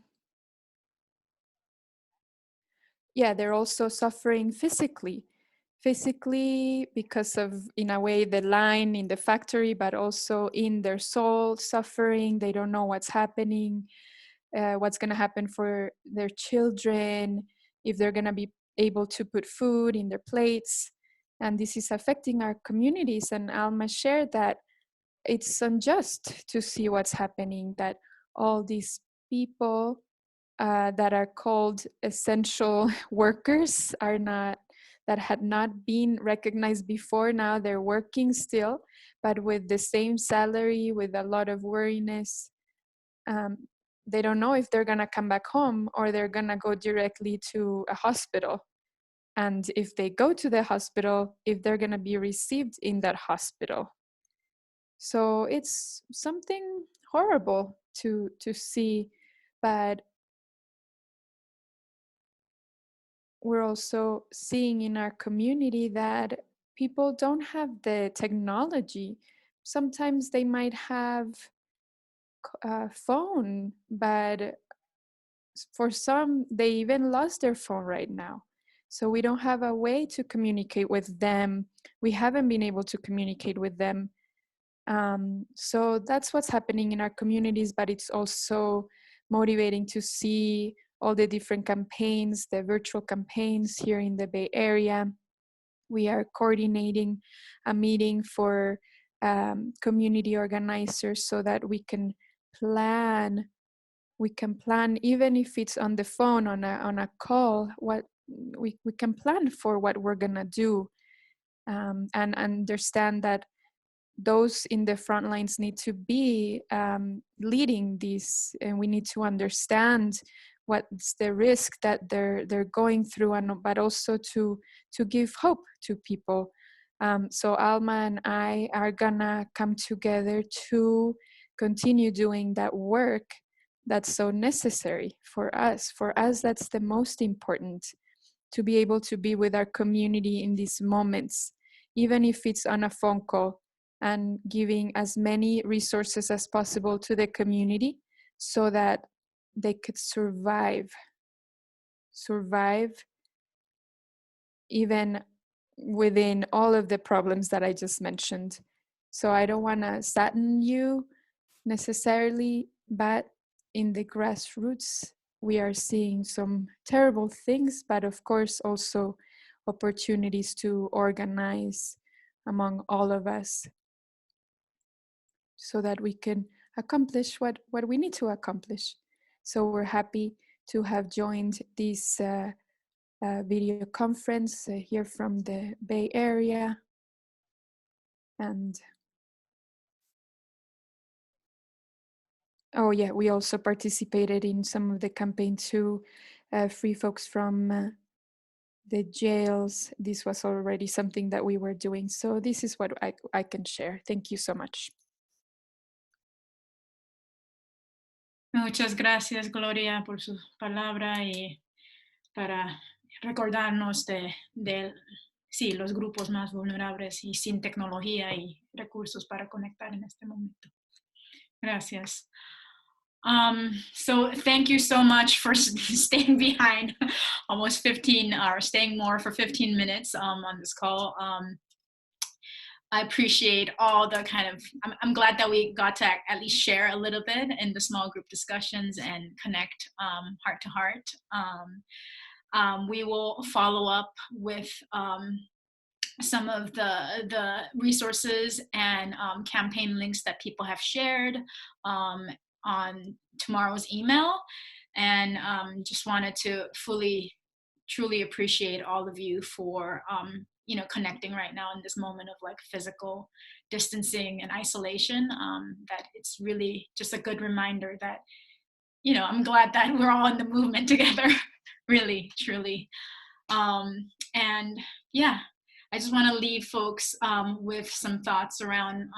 they're also suffering physically because of, in a way, the line in the factory, but also in their soul suffering. They don't know what's happening, what's going to happen for their children, if they're going to be able to put food in their plates. And this is affecting our communities. And Alma shared that it's unjust to see what's happening, that all these people that are called essential workers that had not been recognized before, now they're working still, but with the same salary, with a lot of worriness. They don't know if they're gonna come back home or they're gonna go directly to a hospital. And if they go to the hospital, if they're gonna be received in that hospital. So it's something horrible to see, but we're also seeing in our community that people don't have the technology. Sometimes they might have a phone, but for some, they even lost their phone right now. So we don't have a way to communicate with them. We haven't been able to communicate with them. So that's what's happening in our communities, but it's also motivating to see all the different campaigns, the virtual campaigns here in the Bay Area. We are coordinating a meeting for community organizers so that we can plan, even if it's on the phone, on a call, what we can plan for what we're gonna do, and understand that those in the front lines need to be leading this, and we need to understand what's the risk that they're going through, and but also to give hope to people. So Alma and I are gonna come together to continue doing that work, that's so necessary for us. For us, that's the most important, to be able to be with our community in these moments, even if it's on a phone call, and giving as many resources as possible to the community so that they could survive even within all of the problems that I just mentioned. So I don't want to sadden you necessarily, but in the grassroots, we are seeing some terrible things, but of course also opportunities to organize among all of us so that we can accomplish what we need to accomplish. So we're happy to have joined this video conference here from the Bay Area. And oh yeah, we also participated in some of the campaign to free folks from the jails. This was already something that we were doing. So this is what I can share. Thank you so much. Muchas gracias, Gloria, por su palabra y para recordarnos de sí, los grupos más vulnerables y sin tecnología y recursos para conectar en este momento. Gracias. So thank you so much for staying behind almost 15 or staying more for 15 minutes on this call. I appreciate all the kind of, I'm glad that we got to at least share a little bit in the small group discussions and connect heart to heart. We will follow up with some of the resources and campaign links that people have shared on tomorrow's email, and just wanted to truly appreciate all of you for connecting right now in this moment of like physical distancing and isolation. That it's really just a good reminder that I'm glad that we're all in the movement together. Really, truly. And yeah, I just want to leave folks with some thoughts around,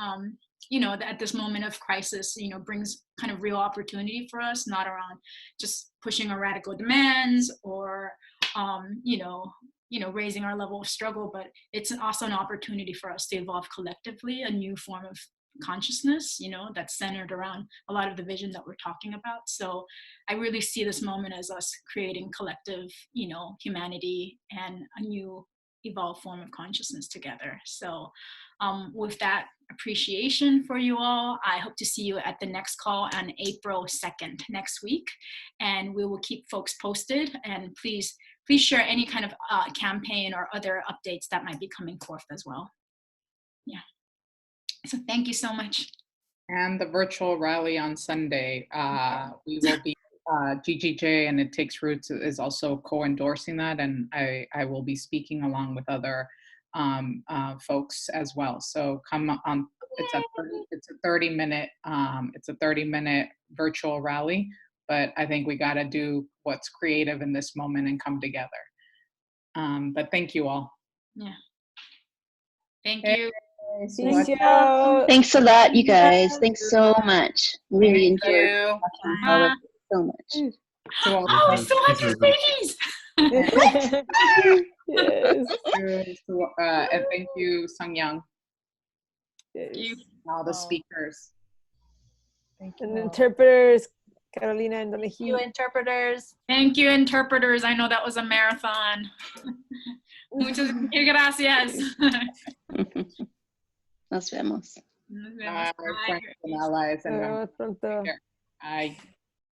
that at this moment of crisis, brings kind of real opportunity for us, not around just pushing our radical demands or, raising our level of struggle, but it's also an opportunity for us to evolve collectively, a new form of consciousness, that's centered around a lot of the vision that we're talking about. So I really see this moment as us creating collective, humanity and a new evolved form of consciousness together. So with that appreciation for you all, I hope to see you at the next call on April 2nd next week, and we will keep folks posted. And please share any kind of campaign or other updates that might be coming forth as well. Yeah. So thank you so much. And the virtual rally on Sunday, we will be, GGJ and It Takes Roots is also co-endorsing that, and I will be speaking along with other folks as well. So come on, it's a 30-minute virtual rally, but I think we got to do what's creative in this moment and come together. But thank you all. Yeah. Thank you. Thank you. Thanks a lot, you guys. Thanks so much. Really enjoyed talking all of it so much. Oh, we still have your babies. Yes. And thank you, Sung Young. Yes. All the speakers. Thank you. And interpreters, Carolina and Doneji. Thank you, interpreters. Thank you, interpreters. I know that was a marathon. Muchas gracias. Nos vemos. Friends and allies. And pronto. Bye.